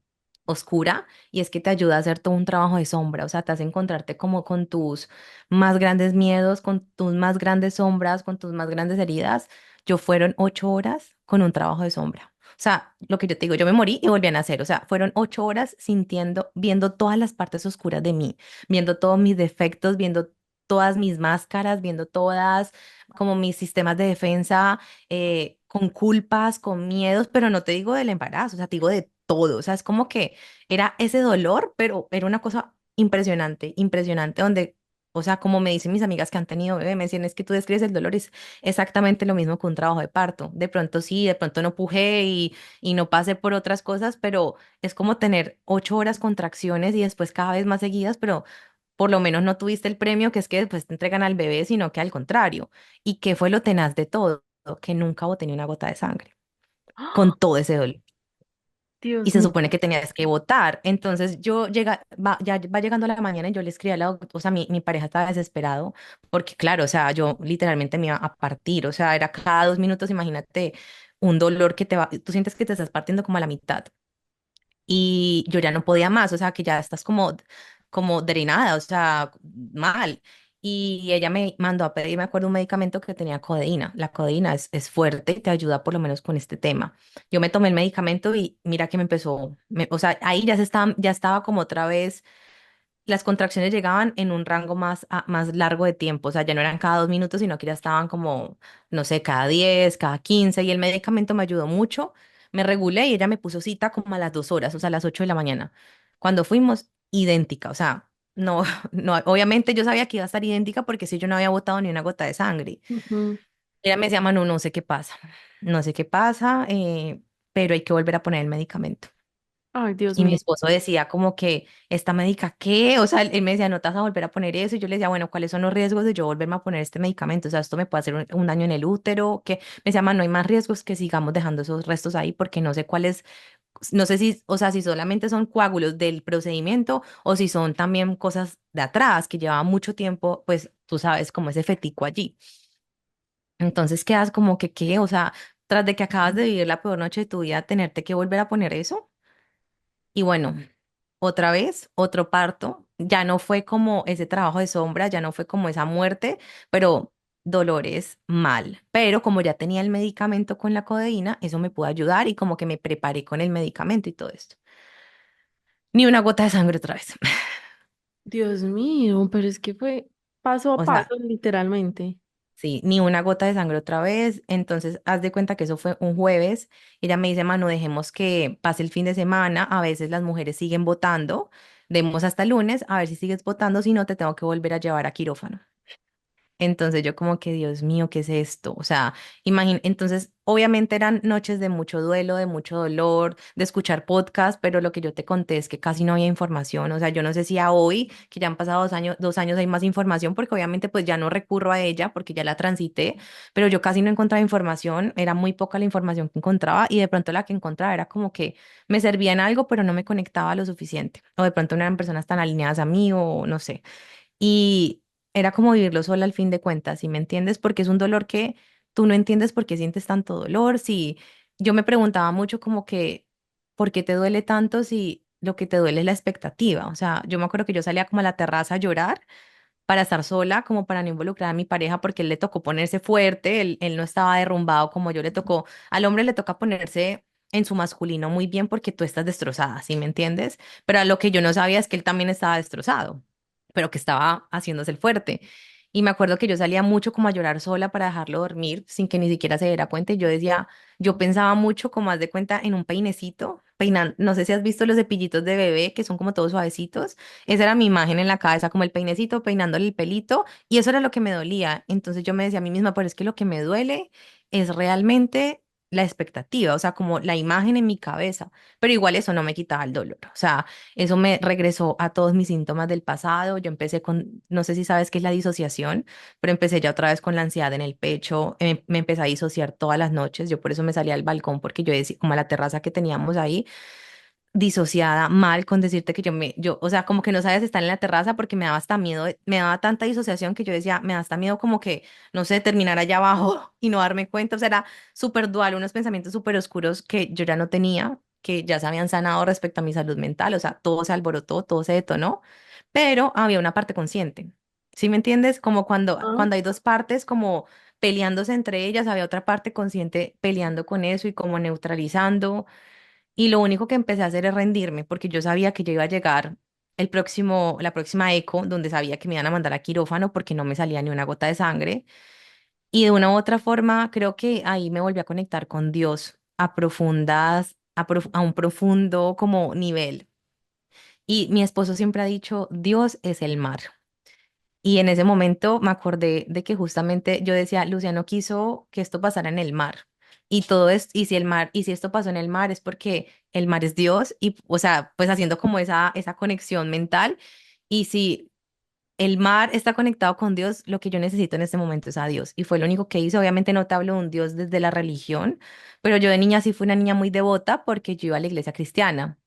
oscura y es que te ayuda a hacer todo un trabajo de sombra, o sea, te hace encontrarte como con tus más grandes miedos, con tus más grandes sombras, con tus más grandes heridas. Yo fueron 8 horas con un trabajo de sombra. O sea, lo que yo te digo, yo me morí y volví a nacer. O sea, fueron 8 horas sintiendo, viendo todas las partes oscuras de mí, viendo todos mis defectos, viendo todas mis máscaras, viendo todas como mis sistemas de defensa, con culpas, con miedos, pero no te digo del embarazo, o sea, te digo de todo. O sea, es como que era ese dolor, pero era una cosa impresionante, impresionante, donde o sea, como me dicen mis amigas que han tenido bebé, me dicen, es que tú describes el dolor, es exactamente lo mismo que un trabajo de parto. De pronto sí, de pronto no pujé y no pasé por otras cosas, pero es como tener 8 horas contracciones y después cada vez más seguidas, pero por lo menos no tuviste el premio que es que después te entregan al bebé, sino que al contrario. ¿Y qué fue lo tenaz de todo? Que nunca boté ni una gota de sangre, ¡Ah! con todo ese dolor y Dios se mío. supone que tenías que votar. Entonces ya va llegando la mañana y yo le escribí a la doctora, o sea, mi pareja estaba desesperado porque claro, o sea, yo literalmente me iba a partir, o sea, era cada 2 minutos, imagínate, un dolor que tú sientes que te estás partiendo como a la mitad y yo ya no podía más, o sea, que ya estás como drenada, o sea, mal. Y ella me mandó a pedir, me acuerdo, un medicamento que tenía codeína. La codeína es fuerte y te ayuda por lo menos con este tema. Yo me tomé el medicamento y mira que me empezó, o sea, ahí ya estaba como otra vez las contracciones llegaban en un rango más largo de tiempo, o sea, ya no eran cada 2 minutos, sino que ya estaban como, no sé, cada 10, cada 15, y el medicamento me ayudó mucho, me regulé y ella me puso cita como a las 2 horas, o sea, a las 8 de la mañana. Cuando fuimos, idéntica, o sea, no, no, obviamente yo sabía que iba a estar idéntica porque si yo no había botado ni una gota de sangre. Ujú. Ella me decía, Manu, no sé qué pasa, no sé qué pasa, pero hay que volver a poner el medicamento. Ay, Dios Y mi mío. esposo decía como que, ¿esta médica qué? O sea, él me decía, no te vas a volver a poner eso. Y yo le decía, bueno, ¿cuáles son los riesgos de yo volverme a poner este medicamento? O sea, esto me puede hacer un daño en el útero. Que me decía, "Ma, no hay más riesgos que sigamos dejando esos restos ahí porque no sé cuáles, no sé si, o sea, si solamente son coágulos del procedimiento o si son también cosas de atrás que llevaba mucho tiempo, pues tú sabes, como ese fetico allí. Entonces quedas como que, ¿qué? O sea, tras de que acabas de vivir la peor noche de tu vida, tenerte que volver a poner eso. Y bueno, otra vez, otro parto. Ya no fue como ese trabajo de sombra, ya no fue como esa muerte, pero dolores mal. Pero como ya tenía el medicamento con la codeína, eso me pudo ayudar y como que me preparé con el medicamento y todo esto. Ni una gota de sangre otra vez. Dios mío, pero es que fue paso a O paso, sea, literalmente. sí, ni una gota de sangre otra vez. Entonces, haz de cuenta que eso fue un jueves. Ella me dice, Manu, dejemos que pase el fin de semana. A veces las mujeres siguen votando. Demos hasta el lunes, a ver si sigues votando. Si no, te tengo que volver a llevar a quirófano. Entonces yo como que, Dios mío, ¿qué es esto? O sea, entonces obviamente eran noches de mucho duelo, de mucho dolor, de escuchar podcast, pero lo que yo te conté es que casi no había información. O sea, yo no sé si a hoy, que ya han pasado 2 años, hay más información, porque obviamente pues ya no recurro a ella porque ya la transité, pero yo casi no encontraba información, era muy poca la información que encontraba y de pronto la que encontraba era como que me servía en algo, pero no me conectaba lo suficiente. O de pronto no eran personas tan alineadas a mí o no sé. Y era como vivirlo sola al fin de cuentas, ¿sí me entiendes? Porque es un dolor que tú no entiendes por qué sientes tanto dolor. Si yo me preguntaba mucho como que, ¿por qué te duele tanto si lo que te duele es la expectativa? O sea, yo me acuerdo que yo salía como a la terraza a llorar para estar sola, como para no involucrar a mi pareja, porque él le tocó ponerse fuerte, él no estaba derrumbado como yo le tocó. Al hombre le toca ponerse en su masculino muy bien porque tú estás destrozada, ¿sí me entiendes? Pero lo que yo no sabía es que él también estaba destrozado, pero que estaba haciéndose el fuerte. Y me acuerdo que yo salía mucho como a llorar sola para dejarlo dormir sin que ni siquiera se diera cuenta. Y yo decía, yo pensaba mucho como haz de cuenta en un peinecito, peinan, no sé si has visto los cepillitos de bebé que son como todos suavecitos. Esa era mi imagen en la cabeza, como el peinecito, peinándole el pelito, y eso era lo que me dolía. Entonces yo me decía a mí misma, pero es que lo que me duele es realmente la expectativa, o sea, como la imagen en mi cabeza, pero igual eso no me quitaba el dolor, o sea, eso me regresó a todos mis síntomas del pasado. Yo empecé con, no sé si sabes qué es la disociación, pero empecé ya otra vez con la ansiedad en el pecho, me empecé a disociar todas las noches, yo por eso me salía al balcón, porque yo decía, como a la terraza que teníamos ahí, disociada mal con decirte que o sea, como que no sabes estar en la terraza porque me daba hasta miedo, me daba tanta disociación que yo decía, me da hasta miedo como que, no sé, terminar allá abajo y no darme cuenta, o sea, era súper dual, unos pensamientos súper oscuros que yo ya no tenía, que ya se habían sanado respecto a mi salud mental, o sea, todo se alborotó, todo se detonó, pero había una parte consciente, ¿sí me entiendes? Como Ah, cuando hay dos partes como peleándose entre ellas, había otra parte consciente peleando con eso y como neutralizando. Y lo único que empecé a hacer es rendirme, porque yo sabía que yo iba a llegar la próxima eco, donde sabía que me iban a mandar a quirófano porque no me salía ni una gota de sangre. Y de una u otra forma, creo que ahí me volví a conectar con Dios a un profundo como nivel. Y mi esposo siempre ha dicho, Dios es el mar. Y en ese momento me acordé de que justamente yo decía, Luciano quiso que esto pasara en el mar. Y todo es, y si esto pasó en el mar es porque el mar es Dios y, o sea, pues haciendo como esa conexión mental. Y si el mar está conectado con Dios, lo que yo necesito en este momento es a Dios. Y fue lo único que hice. Obviamente no te hablo de un Dios desde la religión, pero yo de niña sí fui una niña muy devota porque yo iba a la iglesia cristiana.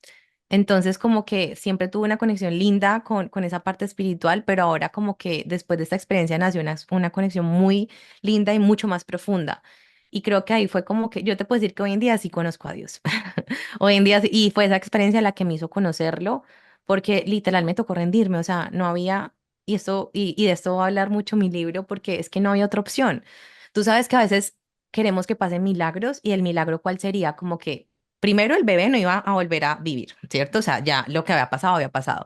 Entonces, como que siempre tuve una conexión linda con esa parte espiritual, pero ahora como que después de esta experiencia nació una conexión muy linda y mucho más profunda. Y creo que ahí fue como que yo te puedo decir que hoy en día sí conozco a Dios. Hoy en día y fue esa experiencia la que me hizo conocerlo, porque literal me tocó rendirme, o sea, no había, y de esto va a hablar mucho mi libro, porque es que no había otra opción. Tú sabes que a veces queremos que pasen milagros y el milagro ¿cuál sería? Como que primero el bebé no iba a volver a vivir, ¿cierto? O sea, ya lo que había pasado, había pasado.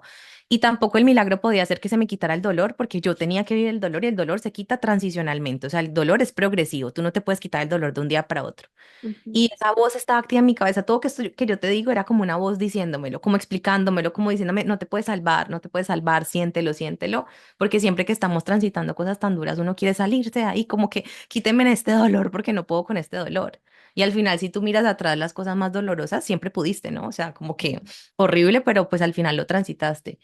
Y tampoco el milagro podía hacer que se me quitara el dolor porque yo tenía que vivir el dolor y el dolor se quita transicionalmente. O sea, el dolor es progresivo. Tú no te puedes quitar el dolor de un día para otro. Ujú. Y esa voz estaba activa en mi cabeza. Todo que, que yo te digo era como una voz diciéndomelo, como explicándomelo, como diciéndome, no te puedes salvar, no te puedes salvar, siéntelo, siéntelo. Porque siempre que estamos transitando cosas tan duras, uno quiere salirse de ahí, como que quíteme este dolor porque no puedo con este dolor. Y al final, si tú miras atrás las cosas más dolorosas, siempre pudiste, ¿no? O sea, como que horrible, pero pues al final lo transitaste.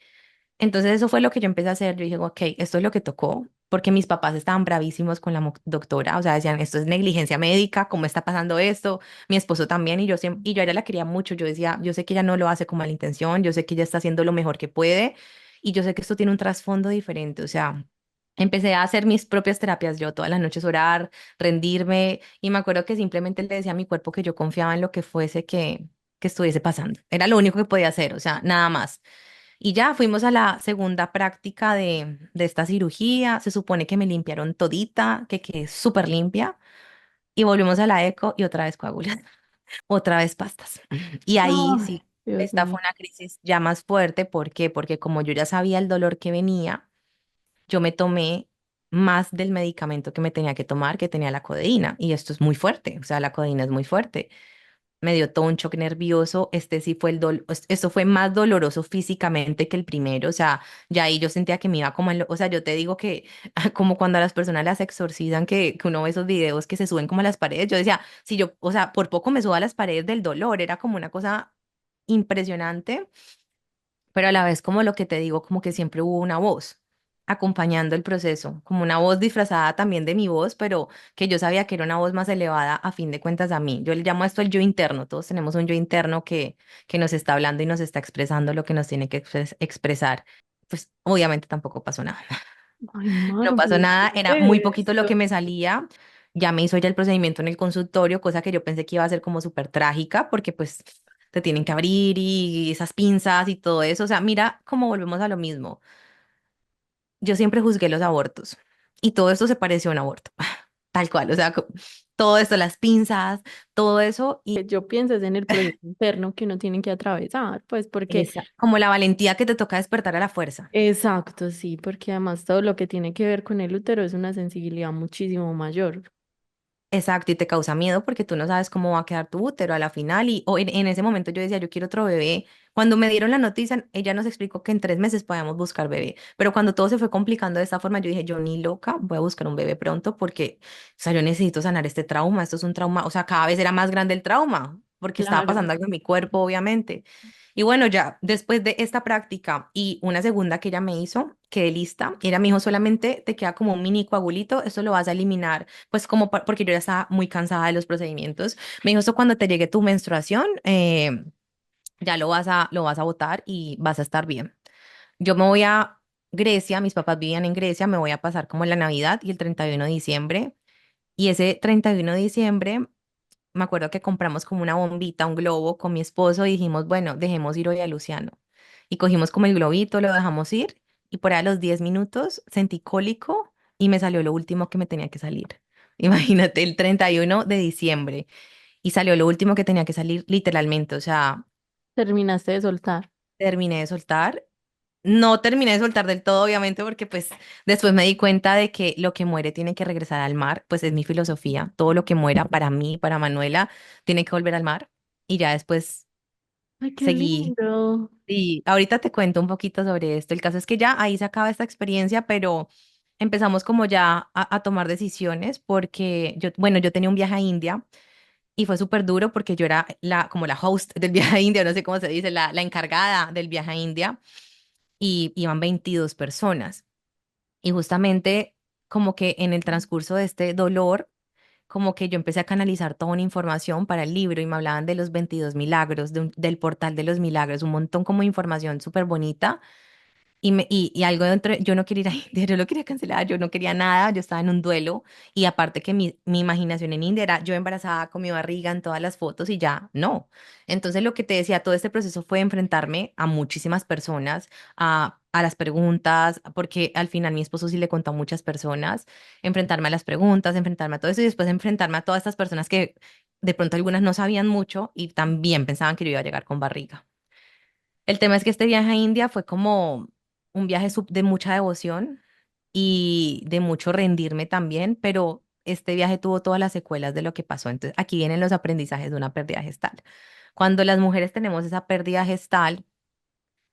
Entonces eso fue lo que yo empecé a hacer. Yo dije, ok, esto es lo que tocó, porque mis papás estaban bravísimos con la doctora, o sea, decían, esto es negligencia médica, ¿cómo está pasando esto? Mi esposo también, y yo, y yo a ella la quería mucho. Yo decía, yo sé que ella no lo hace con mala intención, yo sé que ella está haciendo lo mejor que puede, y yo sé que esto tiene un trasfondo diferente, o sea, empecé a hacer mis propias terapias yo, todas las noches orar, rendirme, y me acuerdo que simplemente le decía a mi cuerpo que yo confiaba en lo que fuese que estuviese pasando. Era lo único que podía hacer, o sea, nada más. Y ya fuimos a la segunda práctica de esta cirugía. Se supone que me limpiaron todita, que quedé súper limpia. Y volvimos a la eco y otra vez coágulos, otra vez pastas. Y ahí Ay, sí, Dios esta mío. fue una crisis ya más fuerte. ¿Por qué? Porque como yo ya sabía el dolor que venía, yo me tomé más del medicamento que me tenía que tomar, que tenía la codeína. Y esto es muy fuerte, o sea, la codeína es muy fuerte. Me dio todo un choque nervioso. Este sí fue esto fue más doloroso físicamente que el primero. O sea, ya ahí yo sentía que me iba como o sea, yo te digo que como cuando a las personas las exorcizan, que uno ve esos videos que se suben como a las paredes. Yo decía, si yo, o sea, por poco me subo a las paredes del dolor, era como una cosa impresionante, pero a la vez como lo que te digo, como que siempre hubo una voz acompañando el proceso, como una voz disfrazada también de mi voz, pero que yo sabía que era una voz más elevada a fin de cuentas a mí. Yo le llamo a esto el yo interno, todos tenemos un yo interno que nos está hablando y nos está expresando lo que nos tiene que expresar. Pues obviamente tampoco pasó nada. Ay, No mano, pasó pero nada, ¿qué era muy es poquito lo que esto? me salía. Ya me hizo ya el procedimiento en el consultorio, cosa que yo pensé que iba a ser como súper trágica, porque pues te tienen que abrir y esas pinzas y todo eso. O sea, mira cómo volvemos a lo mismo. Yo siempre juzgué los abortos y todo esto se pareció a un aborto, tal cual. O sea, todo esto, las pinzas, todo eso y Que yo pienso es en el proceso interno que uno tiene que atravesar, pues porque, esa, como la valentía que te toca despertar a la fuerza. exacto, sí, porque además todo lo que tiene que ver con el útero es una sensibilidad muchísimo mayor. Exacto, y te causa miedo porque tú no sabes cómo va a quedar tu útero a la final. Y o en ese momento yo decía, yo quiero otro bebé. Cuando me dieron la noticia, ella nos explicó que en 3 meses podíamos buscar bebé. Pero cuando todo se fue complicando de esta forma, yo dije, yo ni loca, voy a buscar un bebé pronto porque, o sea, yo necesito sanar este trauma. Esto es un trauma, o sea, cada vez era más grande el trauma porque estaba Claro. pasando algo en mi cuerpo, obviamente. Y bueno, ya después de esta práctica y una segunda que ella me hizo, quedé lista. Y ella me dijo, solamente te queda como un mini coagulito, eso lo vas a eliminar pues como porque yo ya estaba muy cansada de los procedimientos. Me dijo, esto cuando te llegue tu menstruación, ya lo vas a botar y vas a estar bien. Yo me voy a Grecia, mis papás vivían en Grecia, me voy a pasar como la Navidad y el 31 de diciembre. Y ese 31 de diciembre, me acuerdo que compramos como una bombita, un globo con mi esposo y dijimos, bueno, dejemos ir hoy a Luciano. Y cogimos como el globito, lo dejamos ir y por ahí a los 10 minutos sentí cólico y me salió lo último que me tenía que salir. Imagínate, el 31 de diciembre y salió lo último que tenía que salir literalmente, o sea, Terminaste de soltar. terminé de soltar. No terminé de soltar del todo, obviamente, porque pues después me di cuenta de que lo que muere tiene que regresar al mar, pues es mi filosofía. Todo lo que muera para mí, para Manuela, tiene que volver al mar. Y ya después Ay, qué seguí. lindo. Y ahorita te cuento un poquito sobre esto. El caso es que ya ahí se acaba esta experiencia, pero empezamos como ya a tomar decisiones porque yo, bueno, yo tenía un viaje a India y fue súper duro porque yo era como la host del viaje a India, no sé cómo se dice, la encargada del viaje a India y iban 22 personas. Y justamente como que en el transcurso de este dolor, como que yo empecé a canalizar toda una información para el libro y me hablaban de los 22 milagros, del portal de los milagros, un montón como de información súper bonita y algo dentro, yo no quería ir a India, yo lo quería cancelar, yo no quería nada, yo estaba en un duelo y aparte que mi imaginación en India era yo embarazada con mi barriga en todas las fotos y ya, no. Entonces lo que te decía, todo este proceso fue enfrentarme a muchísimas personas, a las preguntas, porque al final mi esposo sí le contó a muchas personas, enfrentarme a las preguntas, enfrentarme a todo eso y después enfrentarme a todas estas personas que de pronto algunas no sabían mucho y también pensaban que yo iba a llegar con barriga. El tema es que este viaje a India fue como un viaje de mucha devoción y de mucho rendirme también, pero este viaje tuvo todas las secuelas de lo que pasó. Entonces, aquí vienen los aprendizajes de una pérdida gestal. Cuando las mujeres tenemos esa pérdida gestal,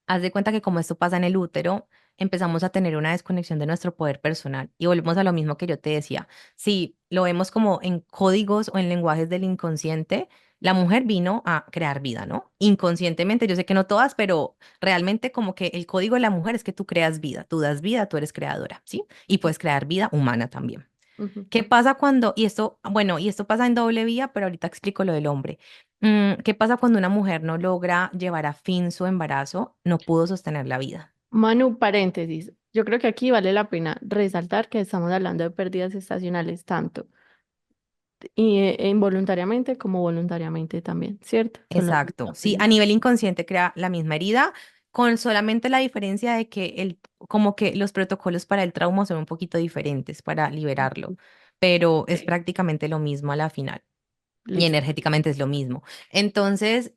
haz de cuenta que como esto pasa en el útero, empezamos a tener una desconexión de nuestro poder personal. Y volvemos a lo mismo que yo te decía. Si lo vemos como en códigos o en lenguajes del inconsciente, la mujer vino a crear vida, ¿no? Inconscientemente, yo sé que no todas, pero realmente como que el código de la mujer es que tú creas vida, tú das vida, tú eres creadora, ¿sí? Y puedes crear vida humana también. Ujú. ¿Qué pasa cuando, y esto, bueno, y esto pasa en doble vía, pero ahorita explico lo del hombre. ¿Qué pasa cuando una mujer no logra llevar a fin su embarazo? No pudo sostener la vida. Manu, paréntesis. Yo creo que aquí vale la pena resaltar que estamos hablando de pérdidas estacionales tanto involuntariamente como voluntariamente también, ¿cierto? Son las Exacto. mismas Sí, a heridas. nivel inconsciente crea la misma herida, con solamente la diferencia de que como que los protocolos para el trauma son un poquito diferentes para liberarlo, pero es Ok, prácticamente lo mismo a la final y listo. energéticamente es lo mismo. Entonces,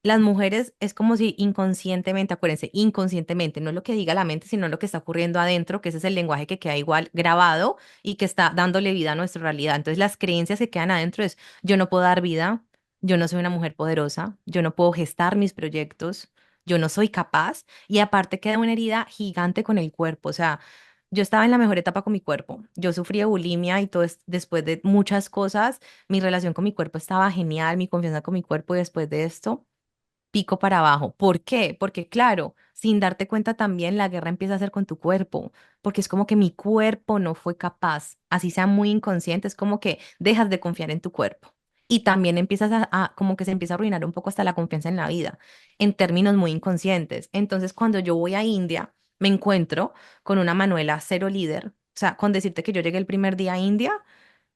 las mujeres es como si inconscientemente, acuérdense, inconscientemente, no lo que diga la mente, sino lo que está ocurriendo adentro, que ese es el lenguaje que queda igual grabado y que está dándole vida a nuestra realidad. Entonces, las creencias que quedan adentro es, yo no puedo dar vida, yo no soy una mujer poderosa, yo no puedo gestar mis proyectos, yo no soy capaz. Y aparte queda una herida gigante con el cuerpo, o sea, yo estaba en la mejor etapa con mi cuerpo. Yo sufrí de bulimia y todo después de muchas cosas, mi relación con mi cuerpo estaba genial, mi confianza con mi cuerpo y después de esto pico para abajo. ¿Por qué? Porque claro, sin darte cuenta también la guerra empieza a ser con tu cuerpo, porque es como que mi cuerpo no fue capaz, así sea muy inconsciente, es como que dejas de confiar en tu cuerpo. Y también empiezas como que se empieza a arruinar un poco hasta la confianza en la vida, en términos muy inconscientes. Entonces, cuando yo voy a India, me encuentro con una Manuela cero líder. O sea, con decirte que yo llegué el primer día a India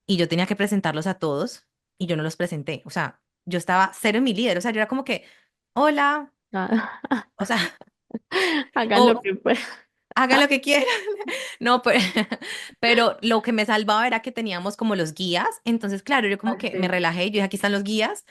y yo tenía que presentarlos a todos y yo no los presenté. O sea, yo estaba cero en mi líder. O sea, yo era como que, hola, Ah, o sea, hagan lo o que puedan. hagan lo que quieran. No, pues, pero lo que me salvaba era que teníamos como los guías. Entonces, claro, yo como que me Ok. relajé y yo dije, aquí están los guías.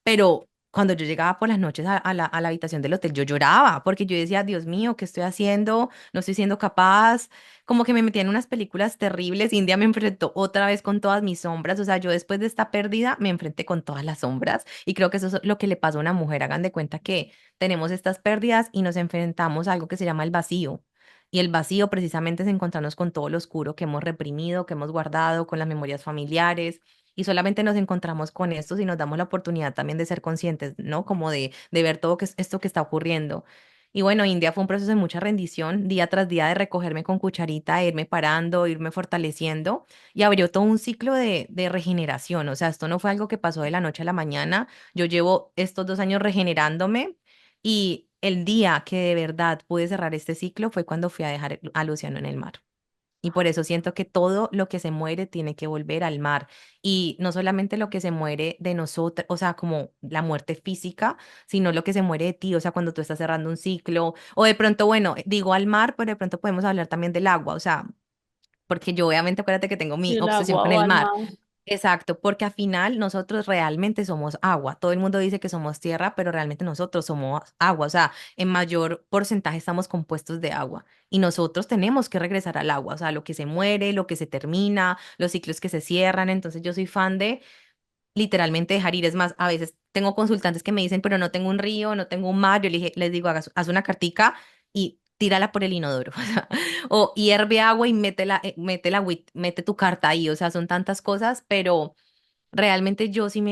Pero cuando yo llegaba por las noches a la habitación del hotel, yo lloraba porque yo decía, Dios mío, ¿qué estoy haciendo? No estoy siendo capaz. Como que me metía en unas películas terribles. India me enfrentó otra vez con todas mis sombras. O sea, yo después de esta pérdida me enfrenté con todas las sombras. Y creo que eso es lo que le pasa a una mujer. Hagan de cuenta que tenemos estas pérdidas y nos enfrentamos a algo que se llama el vacío. Y el vacío precisamente es encontrarnos con todo lo oscuro que hemos reprimido, que hemos guardado, con las memorias familiares y solamente nos encontramos con esto y nos damos la oportunidad también de ser conscientes, ¿no? Como de ver todo esto que está ocurriendo. Y bueno, India fue un proceso de mucha rendición, día tras día de recogerme con cucharita, irme parando, irme fortaleciendo y abrió todo un ciclo de regeneración. O sea, esto no fue algo que pasó de la noche a la mañana. Yo llevo estos 2 años regenerándome y el día que de verdad pude cerrar este ciclo fue cuando fui a dejar a Luciano en el mar. Y por eso siento que todo lo que se muere tiene que volver al mar. Y no solamente lo que se muere de nosotros, o sea, como la muerte física, sino lo que se muere de ti, o sea, cuando tú estás cerrando un ciclo, o de pronto, bueno, digo al mar, pero de pronto podemos hablar también del agua, o sea, porque yo obviamente acuérdate que tengo Y mi el obsesión agua con o el al mar. mar. Exacto, porque al final nosotros realmente somos agua. Todo el mundo dice que somos tierra, pero realmente nosotros somos agua. O sea, en mayor porcentaje estamos compuestos de agua y nosotros tenemos que regresar al agua. O sea, lo que se muere, lo que se termina, los ciclos que se cierran. Entonces yo soy fan de literalmente dejar ir. Es más, a veces tengo consultantes que me dicen, pero no tengo un río, no tengo un mar. Yo les digo, haz una cartica y tírala por el inodoro. O sea, o hierve agua y mete tu carta ahí. O sea, son tantas cosas, pero realmente yo sí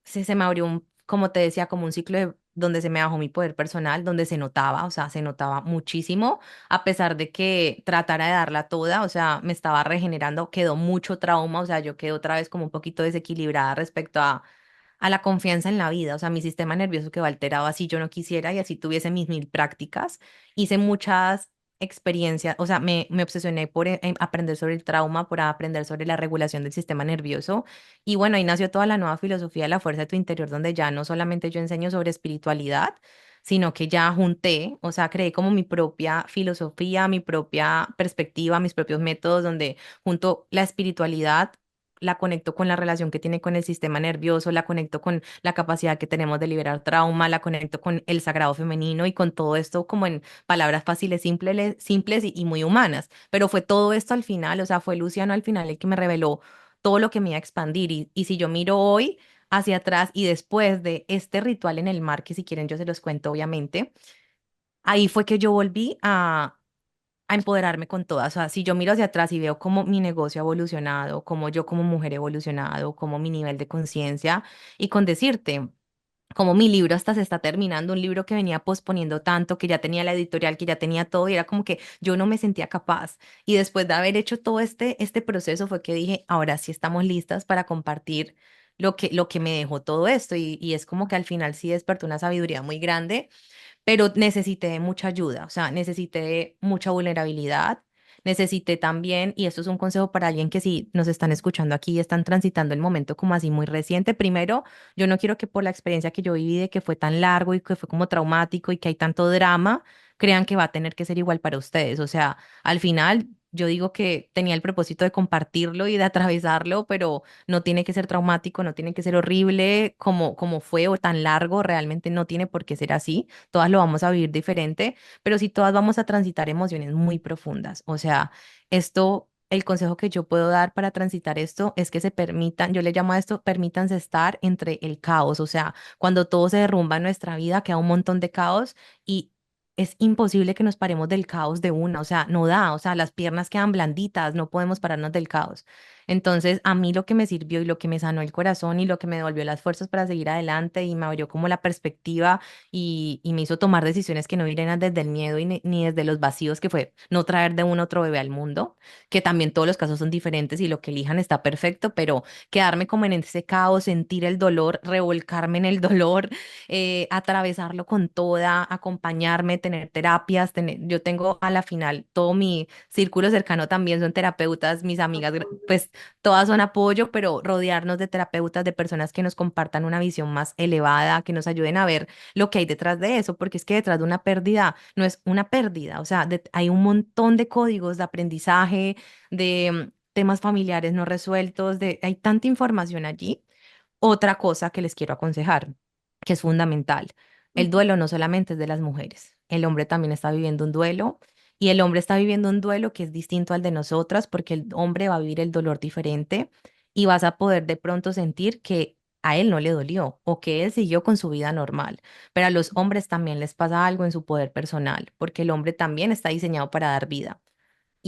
se me abrió como te decía, como un ciclo donde se me bajó mi poder personal, donde se notaba, o sea, se notaba muchísimo, a pesar de que tratara de darla toda, o sea, me estaba regenerando, quedó mucho trauma, o sea, yo quedé otra vez como un poquito desequilibrada respecto a la confianza en la vida, o sea, mi sistema nervioso quedó alterado así yo no quisiera y así tuviese mis mil prácticas. Hice muchas experiencias, o sea, me obsesioné por aprender sobre el trauma, por aprender sobre la regulación del sistema nervioso. Y bueno, ahí nació toda la nueva filosofía de la fuerza de tu interior, donde ya no solamente yo enseño sobre espiritualidad, sino que ya junté, o sea, creé como mi propia filosofía, mi propia perspectiva, mis propios métodos, donde junto la espiritualidad la conecto con la relación que tiene con el sistema nervioso, la conecto con la capacidad que tenemos de liberar trauma, la conecto con el sagrado femenino y con todo esto como en palabras fáciles, simples y muy humanas. Pero fue todo esto al final, o sea, fue Luciano al final el que me reveló todo lo que me iba a expandir. Y si yo miro hoy hacia atrás y después de este ritual en el mar, que si quieren yo se los cuento obviamente, ahí fue que yo volví a empoderarme con todas. O sea, si yo miro hacia atrás y veo cómo mi negocio ha evolucionado, cómo yo como mujer he evolucionado, cómo mi nivel de conciencia y con decirte, como mi libro hasta se está terminando, un libro que venía posponiendo tanto, que ya tenía la editorial, que ya tenía todo y era como que yo no me sentía capaz. Y después de haber hecho todo este proceso fue que dije, ahora sí estamos listas para compartir lo que me dejó todo esto y es como que al final sí despertó una sabiduría muy grande, pero necesité mucha ayuda, o sea, necesité mucha vulnerabilidad, necesité también, y esto es un consejo para alguien que si nos están escuchando aquí y están transitando el momento como así muy reciente, primero, yo no quiero que por la experiencia que yo viví de que fue tan largo y que fue como traumático y que hay tanto drama, crean que va a tener que ser igual para ustedes, o sea, al final... Yo digo que tenía el propósito de compartirlo y de atravesarlo, pero no tiene que ser traumático, no tiene que ser horrible como fue o tan largo, realmente no tiene por qué ser así, todas lo vamos a vivir diferente, pero sí todas vamos a transitar emociones muy profundas. O sea, esto, el consejo que yo puedo dar para transitar esto es que se permitan, yo le llamo a esto, permítanse estar entre el caos. O sea, cuando todo se derrumba en nuestra vida, queda un montón de caos y es imposible que nos paremos del caos de una, o sea, no da, o sea, las piernas quedan blanditas, no podemos pararnos del caos. Entonces, a mí lo que me sirvió y lo que me sanó el corazón y lo que me devolvió las fuerzas para seguir adelante y me abrió como la perspectiva y me hizo tomar decisiones que no vinieran desde el miedo y ni desde los vacíos, que fue no traer de un otro bebé al mundo, que también todos los casos son diferentes y lo que elijan está perfecto, pero quedarme como en ese caos, sentir el dolor, revolcarme en el dolor, atravesarlo con toda, acompañarme, tener terapias, yo tengo a la final todo mi círculo cercano también son terapeutas, mis amigas, pues todas son apoyo, pero rodearnos de terapeutas, de personas que nos compartan una visión más elevada, que nos ayuden a ver lo que hay detrás de eso, porque es que detrás de una pérdida no es una pérdida, o sea, hay un montón de códigos de aprendizaje, de temas familiares no resueltos, hay tanta información allí. Otra cosa que les quiero aconsejar, que es fundamental, el duelo no solamente es de las mujeres, el hombre también está viviendo un duelo y el hombre está viviendo un duelo que es distinto al de nosotras porque el hombre va a vivir el dolor diferente y vas a poder de pronto sentir que a él no le dolió o que él siguió con su vida normal, pero a los hombres también les pasa algo en su poder personal porque el hombre también está diseñado para dar vida.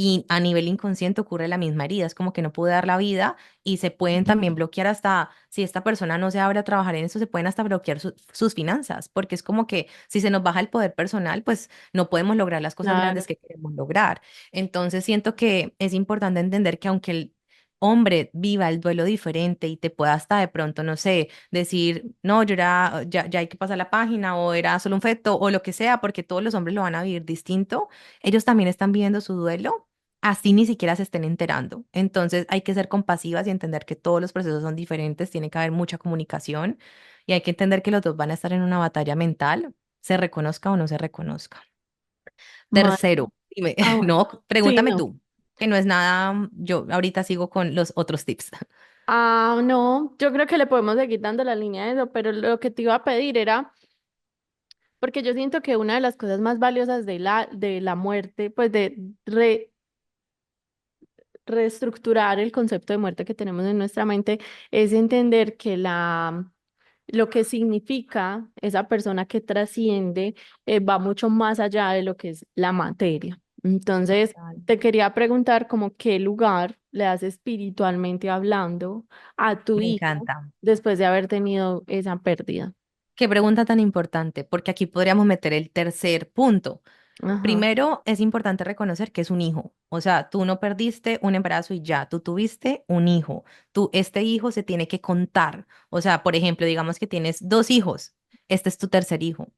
Y a nivel inconsciente ocurre la misma herida, es como que no pude dar la vida y se pueden también bloquear hasta, si esta persona no se abre a trabajar en eso, se pueden hasta bloquear sus finanzas, porque es como que si se nos baja el poder personal, pues no podemos lograr las cosas Claro. grandes que queremos lograr. Entonces siento que es importante entender que aunque el hombre viva el duelo diferente y te pueda hasta de pronto, no sé, decir, no, yo era, ya hay que pasar la página o era solo un feto o lo que sea, porque todos los hombres lo van a vivir distinto, ellos también están viviendo su duelo así ni siquiera se estén enterando. Entonces hay que ser compasivas y entender que todos los procesos son diferentes, tiene que haber mucha comunicación y hay que entender que los dos van a estar en una batalla mental, se reconozca o no se reconozca. Ma- Tercero, dime, bueno. no, Sí, pregúntame no. tú, que no es nada, yo ahorita sigo con los otros tips. No, yo creo que le podemos seguir dando la línea de eso, pero lo que te iba a pedir era, porque yo siento que una de las cosas más valiosas de la muerte, pues de reestructurar el concepto de muerte que tenemos en nuestra mente, es entender que lo que significa esa persona que trasciende va mucho más allá de lo que es la materia. Entonces, Total. te quería preguntar como qué lugar le das espiritualmente hablando a tu Me hijo encanta. después de haber tenido esa pérdida. Qué pregunta tan importante, porque aquí podríamos meter el tercer punto. Ajá. Primero, es importante reconocer que es un hijo. O sea, tú no perdiste un embarazo y ya, tú tuviste un hijo. Este hijo se tiene que contar. O sea, por ejemplo, digamos que tienes dos hijos. Este es tu tercer hijo.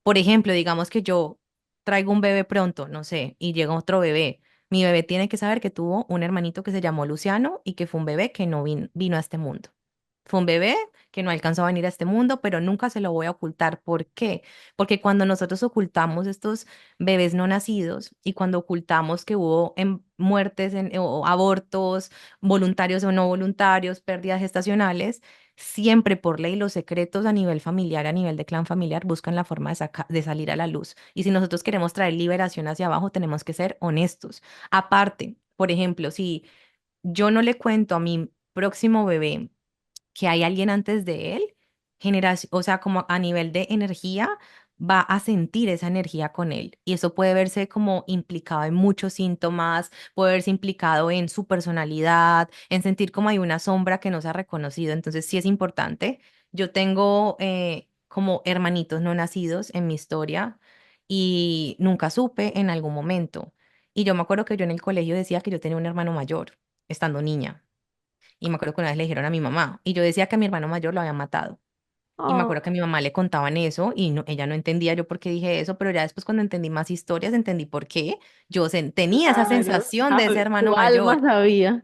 Por ejemplo, digamos que yo traigo un bebé pronto, no sé, y llega otro bebé. Mi bebé tiene que saber que tuvo un hermanito que se llamó Luciano y que fue un bebé que no vino a este mundo. Fue un bebé que no alcanzó a venir a este mundo, pero nunca se lo voy a ocultar. ¿Por qué? Porque cuando nosotros ocultamos estos bebés no nacidos y cuando ocultamos que hubo muertes o abortos voluntarios o no voluntarios, pérdidas gestacionales, siempre por ley los secretos a nivel familiar, a nivel de clan familiar, buscan la forma de salir a la luz. Y si nosotros queremos traer liberación hacia abajo, tenemos que ser honestos. Aparte, por ejemplo, si yo no le cuento a mi próximo bebé que hay alguien antes de él, generación, o sea, como a nivel de energía, va a sentir esa energía con él. Y eso puede verse como implicado en muchos síntomas, puede verse implicado en su personalidad, en sentir como hay una sombra que no se ha reconocido. Entonces, sí es importante. Yo tengo como hermanitos no nacidos en mi historia y nunca supe en algún momento. Y yo me acuerdo que yo en el colegio decía que yo tenía un hermano mayor, estando niña. Y me acuerdo que una vez le dijeron a mi mamá, y yo decía que a mi hermano mayor lo habían matado. Y me acuerdo que a mi mamá le contaban eso y ella no entendía yo por qué dije eso, pero ya después cuando entendí más historias, entendí por qué yo tenía esa Claro, sensación de ese tu hermano alma mayor. sabía.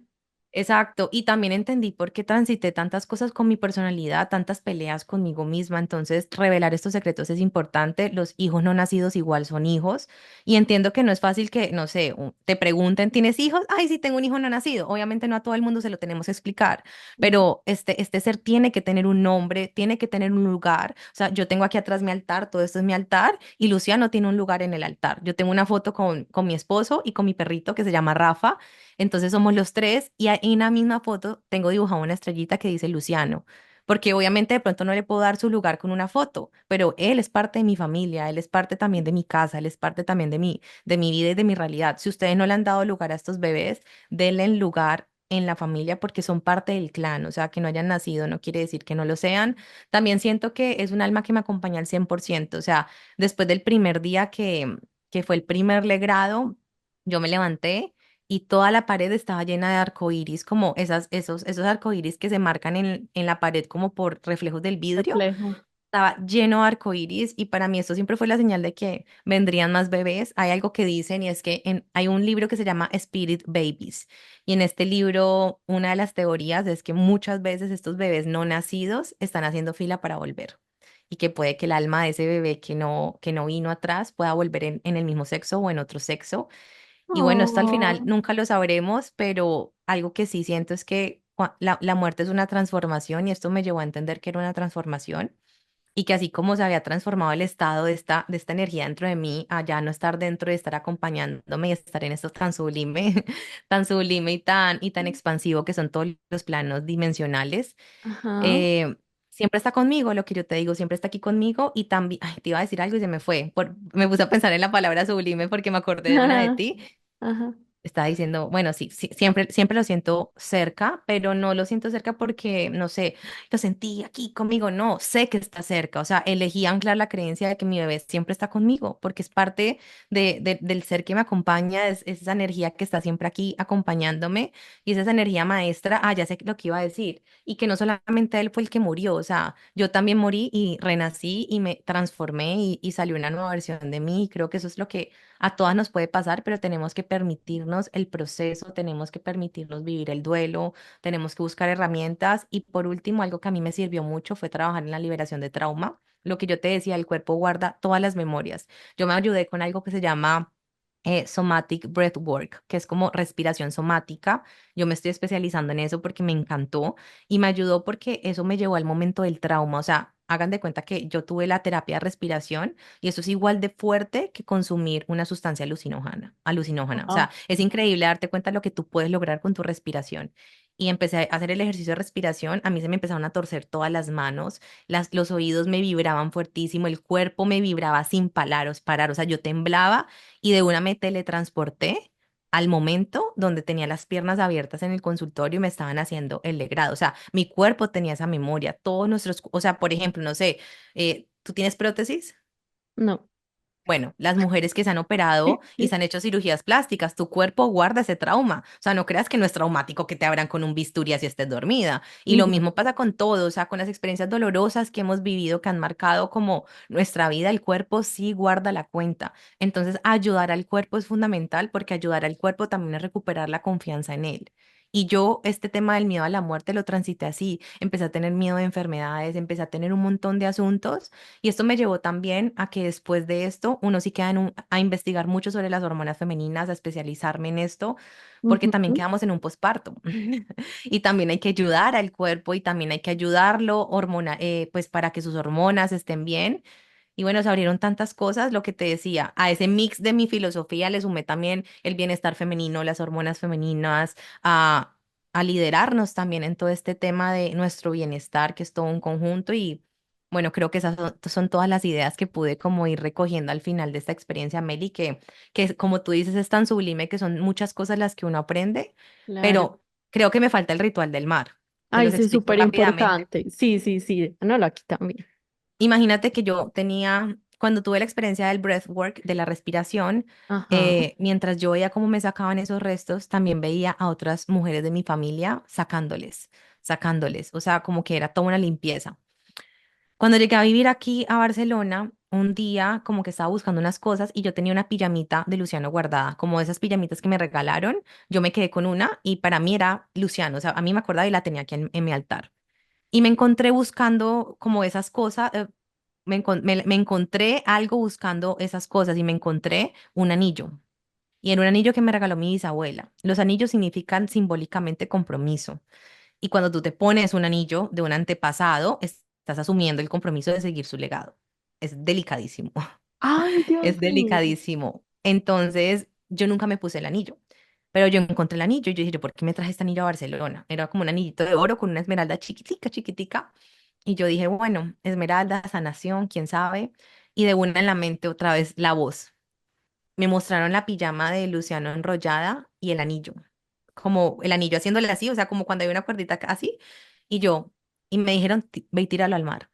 Exacto, y también entendí por qué transité tantas cosas con mi personalidad, tantas peleas conmigo misma. Entonces, revelar estos secretos es importante. Los hijos no nacidos igual son hijos. Y entiendo que no es fácil que, no sé, te pregunten, ¿tienes hijos? Ay, sí, tengo un hijo no nacido. Obviamente no a todo el mundo se lo tenemos que explicar, pero este ser tiene que tener un nombre, tiene que tener un lugar. O sea, yo tengo aquí atrás mi altar, todo esto es mi altar, y Luciano tiene un lugar en el altar. Yo tengo una foto con mi esposo y con mi perrito que se llama Rafa. Entonces somos los tres y en la misma foto tengo dibujado una estrellita que dice Luciano, porque obviamente de pronto no le puedo dar su lugar con una foto, pero él es parte de mi familia, él es parte también de mi casa, él es parte también de mi vida y de mi realidad. Si ustedes no le han dado lugar a estos bebés, denle lugar en la familia porque son parte del clan, o sea, que no hayan nacido no quiere decir que no lo sean. También siento que es un alma que me acompaña al 100%, o sea, después del primer día que fue el primer legrado, yo me levanté y toda la pared estaba llena de arcoíris, como esos arcoíris que se marcan en la pared como por reflejos del vidrio. Reflejo. Estaba lleno de arcoíris y para mí esto siempre fue la señal de que vendrían más bebés. Hay algo que dicen y es que hay un libro que se llama Spirit Babies y en este libro una de las teorías es que muchas veces estos bebés no nacidos están haciendo fila para volver y que puede que el alma de ese bebé que no vino atrás pueda volver en el mismo sexo o en otro sexo y bueno, esto al final Oh, nunca lo sabremos, pero algo que sí siento es que la muerte es una transformación y esto me llevó a entender que era una transformación y que así como se había transformado el estado de esta energía dentro de mí, a ya no estar dentro de estar acompañándome y estar en esto tan sublime, tan sublime y tan expansivo que son todos los planos dimensionales, ajá. eh, siempre está conmigo, lo que yo te digo, siempre está aquí conmigo y también, ay, te iba a decir algo y se me fue, me puse a pensar en la palabra sublime porque me acordé de una de ti. Ajá. Estaba diciendo, bueno, sí, sí, siempre lo siento cerca, pero no lo siento cerca porque, no sé, lo sentí aquí conmigo, no, sé que está cerca, o sea, elegí anclar la creencia de que mi bebé siempre está conmigo, porque es parte del ser que me acompaña, es esa energía que está siempre aquí acompañándome y es esa energía maestra, ya sé lo que iba a decir, y que no solamente él fue el que murió, o sea, yo también morí y renací y me transformé y salió una nueva versión de mí, y creo que eso es lo que a todas nos puede pasar, pero tenemos que permitirnos el proceso, tenemos que permitirnos vivir el duelo, tenemos que buscar herramientas y por último, algo que a mí me sirvió mucho fue trabajar en la liberación de trauma. Lo que yo te decía, el cuerpo guarda todas las memorias. Yo me ayudé con algo que se llama Somatic Breathwork, que es como respiración somática. Yo me estoy especializando en eso porque me encantó y me ayudó porque eso me llevó al momento del trauma. O sea, hagan de cuenta que yo tuve la terapia de respiración y eso es igual de fuerte que consumir una sustancia alucinógena. O Ajá. sea, es increíble darte cuenta de lo que tú puedes lograr con tu respiración. Y empecé a hacer el ejercicio de respiración, a mí se me empezaron a torcer todas las manos, los oídos me vibraban fuertísimo, el cuerpo me vibraba sin parar, o sea, yo temblaba y de una me teletransporté al momento donde tenía las piernas abiertas en el consultorio y me estaban haciendo el legrado. O sea, mi cuerpo tenía esa memoria, todos nuestros, o sea, por ejemplo, no sé, ¿tú tienes prótesis? No. Bueno, las mujeres que se han operado y se han hecho cirugías plásticas, tu cuerpo guarda ese trauma. O sea, no creas que no es traumático que te abran con un bisturí así estés dormida. Y lo Ujú. mismo pasa con todo, o sea, con las experiencias dolorosas que hemos vivido, que han marcado como nuestra vida, el cuerpo sí guarda la cuenta. Entonces, ayudar al cuerpo es fundamental porque ayudar al cuerpo también es recuperar la confianza en él. Y yo este tema del miedo a la muerte lo transité así. Empecé a tener miedo de enfermedades, empecé a tener un montón de asuntos y esto me llevó también a que después de esto uno sí queda a investigar mucho sobre las hormonas femeninas, a especializarme en esto, porque también Ujú. quedamos en un posparto y también hay que ayudar al cuerpo y también hay que ayudarlo pues para que sus hormonas estén bien. Y bueno, se abrieron tantas cosas, lo que te decía, a ese mix de mi filosofía le sumé también el bienestar femenino, las hormonas femeninas, a, a liderarnos también en todo este tema de nuestro bienestar, que es todo un conjunto. Y bueno, creo que esas son todas las ideas que pude como ir recogiendo al final de esta experiencia, Meli, que como tú dices es tan sublime que son muchas cosas las que uno aprende, Claro. pero creo que me falta el ritual del mar. Te Ay, los sí, es explico súper rápidamente. importante. Sí, sí, sí. No, lo aquí también. Imagínate que yo tenía, cuando tuve la experiencia del breathwork, de la respiración, Ajá. mientras yo veía cómo me sacaban esos restos, también veía a otras mujeres de mi familia sacándoles, o sea, como que era toda una limpieza. Cuando llegué a vivir aquí a Barcelona, un día como que estaba buscando unas cosas y yo tenía una pijamita de Luciano guardada, como esas pijamitas que me regalaron, yo me quedé con una y para mí era Luciano, o sea, a mí me acordaba y la tenía aquí en mi altar. Y me encontré buscando como esas cosas, me encontré algo buscando esas cosas y me encontré un anillo. Y era un anillo que me regaló mi bisabuela. Los anillos significan simbólicamente compromiso. Y cuando tú te pones un anillo de un antepasado, estás asumiendo el compromiso de seguir su legado. Es delicadísimo. Ay, Dios Es mío. delicadísimo. Entonces, yo nunca me puse el anillo, pero yo encontré el anillo y yo dije, ¿yo por qué me traje este anillo a Barcelona? Era como un anillito de oro con una esmeralda chiquitica, chiquitica. Y yo dije, bueno, esmeralda, sanación, quién sabe. Y de una en la mente otra vez la voz. Me mostraron la pijama de Luciano enrollada y el anillo. Como el anillo haciéndole así, o sea, como cuando hay una cuerdita así. Y yo, y me dijeron, Ve y tíralo al mar."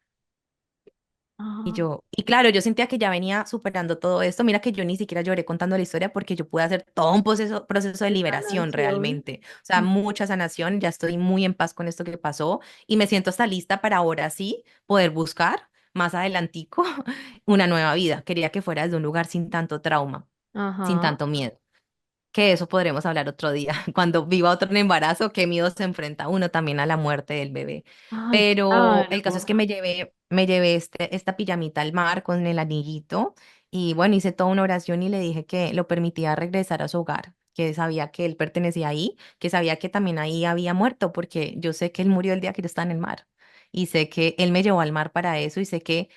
Y Ah, yo, y claro, yo sentía que ya venía superando todo esto. Mira que yo ni siquiera lloré contando la historia porque yo pude hacer todo un proceso de qué liberación sanación. realmente. O sea, mucha sanación, ya estoy muy en paz con esto que pasó y me siento hasta lista para ahora sí poder buscar más adelantico una nueva vida. Quería que fuera desde un lugar sin tanto trauma, sin Ajá. tanto miedo, que eso podremos hablar otro día, cuando viva otro embarazo, qué miedo se enfrenta uno también a la muerte del bebé. Ay, Pero el caso es claro. que me llevé esta pijamita al mar con el anillito y bueno, hice toda una oración y le dije que lo permitía regresar a su hogar, que sabía que él pertenecía ahí, que sabía que también ahí había muerto, porque yo sé que él murió el día que yo estaba en el mar y sé que él me llevó al mar para eso y sé que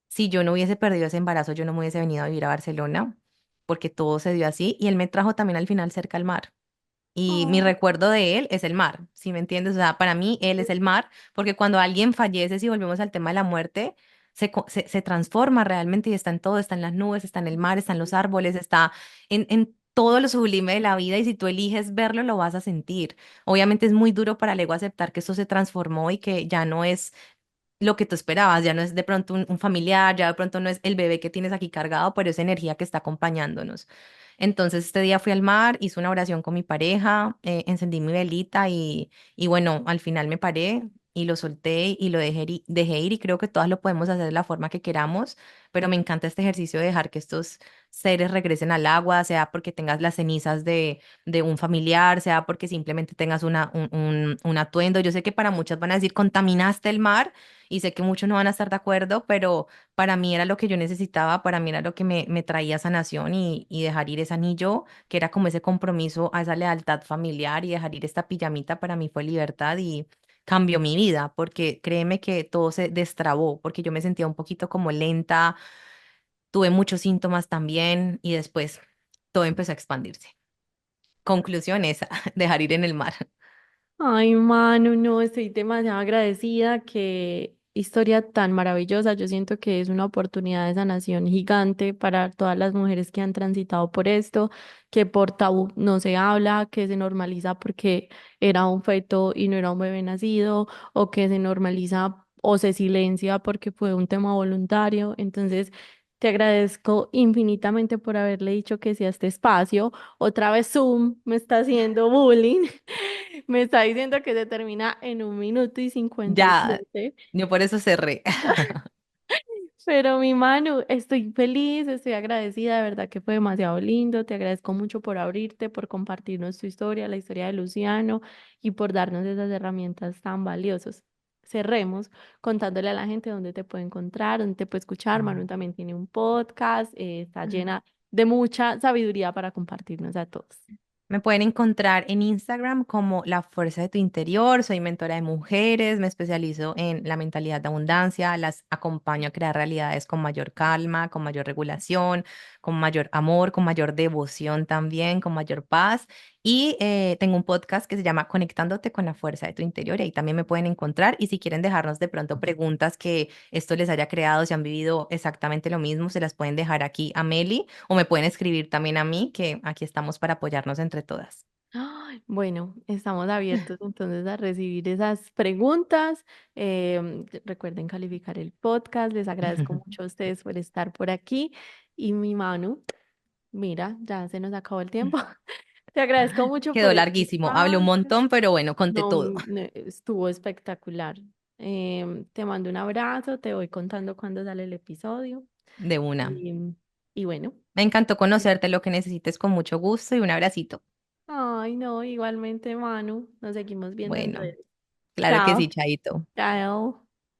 si yo no hubiese perdido ese embarazo, yo no me hubiese venido a vivir a Barcelona, porque todo se dio así. Y él me trajo también al final cerca al mar. Y mi Oh, recuerdo de él es el mar, ¿sí me entiendes? O sea, para mí él es el mar, porque cuando alguien fallece, si volvemos al tema de la muerte, se transforma realmente y está en todo, está en las nubes, está en el mar, está en los árboles, está en todo lo sublime de la vida y si tú eliges verlo, lo vas a sentir. Obviamente es muy duro para el ego aceptar que esto se transformó y que ya no es lo que tú esperabas, ya no es de pronto un familiar, ya de pronto no es el bebé que tienes aquí cargado, pero es energía que está acompañándonos. Entonces este día fui al mar, hice una oración con mi pareja, encendí mi velita y bueno, al final me paré y lo solté y lo dejé ir y creo que todas lo podemos hacer de la forma que queramos, pero me encanta este ejercicio de dejar que estos seres regresen al agua, sea porque tengas las cenizas de un familiar, sea porque simplemente tengas un atuendo. Yo sé que para muchas van a decir, contaminaste el mar y sé que muchos no van a estar de acuerdo, pero para mí era lo que yo necesitaba, para mí era lo que me traía sanación y dejar ir ese anillo, que era como ese compromiso a esa lealtad familiar y dejar ir esta pijamita para mí fue libertad y cambió mi vida, porque créeme que todo se destrabó, porque yo me sentía un poquito como lenta, tuve muchos síntomas también y después todo empezó a expandirse. Conclusión esa, dejar ir en el mar. ay, mano, no, estoy demasiado agradecida. Qué historia tan maravillosa. Yo siento que es una oportunidad de sanación gigante para todas las mujeres que han transitado por esto, que por tabú no se habla, que se normaliza porque era un feto y no era un bebé nacido, o que se normaliza o se silencia porque fue un tema voluntario. Entonces, te agradezco infinitamente por haberle dicho que sí a este espacio. Otra vez Zoom me está haciendo bullying. Me está diciendo que se termina en 1 minuto y cincuenta y Ya, siete yo por eso cerré. Pero mi Manu, estoy feliz, estoy agradecida, de verdad que fue demasiado lindo. Te agradezco mucho por abrirte, por compartirnos tu historia, la historia de Luciano y por darnos esas herramientas tan valiosas. Cerremos contándole a la gente dónde te puede encontrar, dónde te puede escuchar. Manu también tiene un podcast, está llena de mucha sabiduría para compartirnos a todos. Me pueden encontrar en Instagram como La Fuerza de tu Interior. Soy mentora de mujeres, me especializo en la mentalidad de abundancia, las acompaño a crear realidades con mayor calma, con mayor regulación, con mayor amor, con mayor devoción también, con mayor paz. Y tengo un podcast que se llama Conectándote con la Fuerza de tu Interior. Y ahí también me pueden encontrar. Y si quieren dejarnos de pronto preguntas que esto les haya creado, si han vivido exactamente lo mismo, se las pueden dejar aquí a Meli o me pueden escribir también a mí, que aquí estamos para apoyarnos entre todas. Ay, bueno, estamos abiertos entonces a recibir esas preguntas. Recuerden calificar el podcast. Les agradezco mucho a ustedes por estar por aquí. Y mi Manu, mira, ya se nos acabó el tiempo. Te agradezco mucho por Quedó este larguísimo, hablé un espacio. montón, pero bueno, conté No, todo estuvo espectacular. Te mando un abrazo, te voy contando cuándo sale el episodio. de una. Y, y bueno. Me encantó conocerte, lo que necesites con mucho gusto y un abracito. Ay, no, igualmente, Manu. Nos seguimos viendo en Bueno, redes. claro que sí, Chao. Chaito. Chao.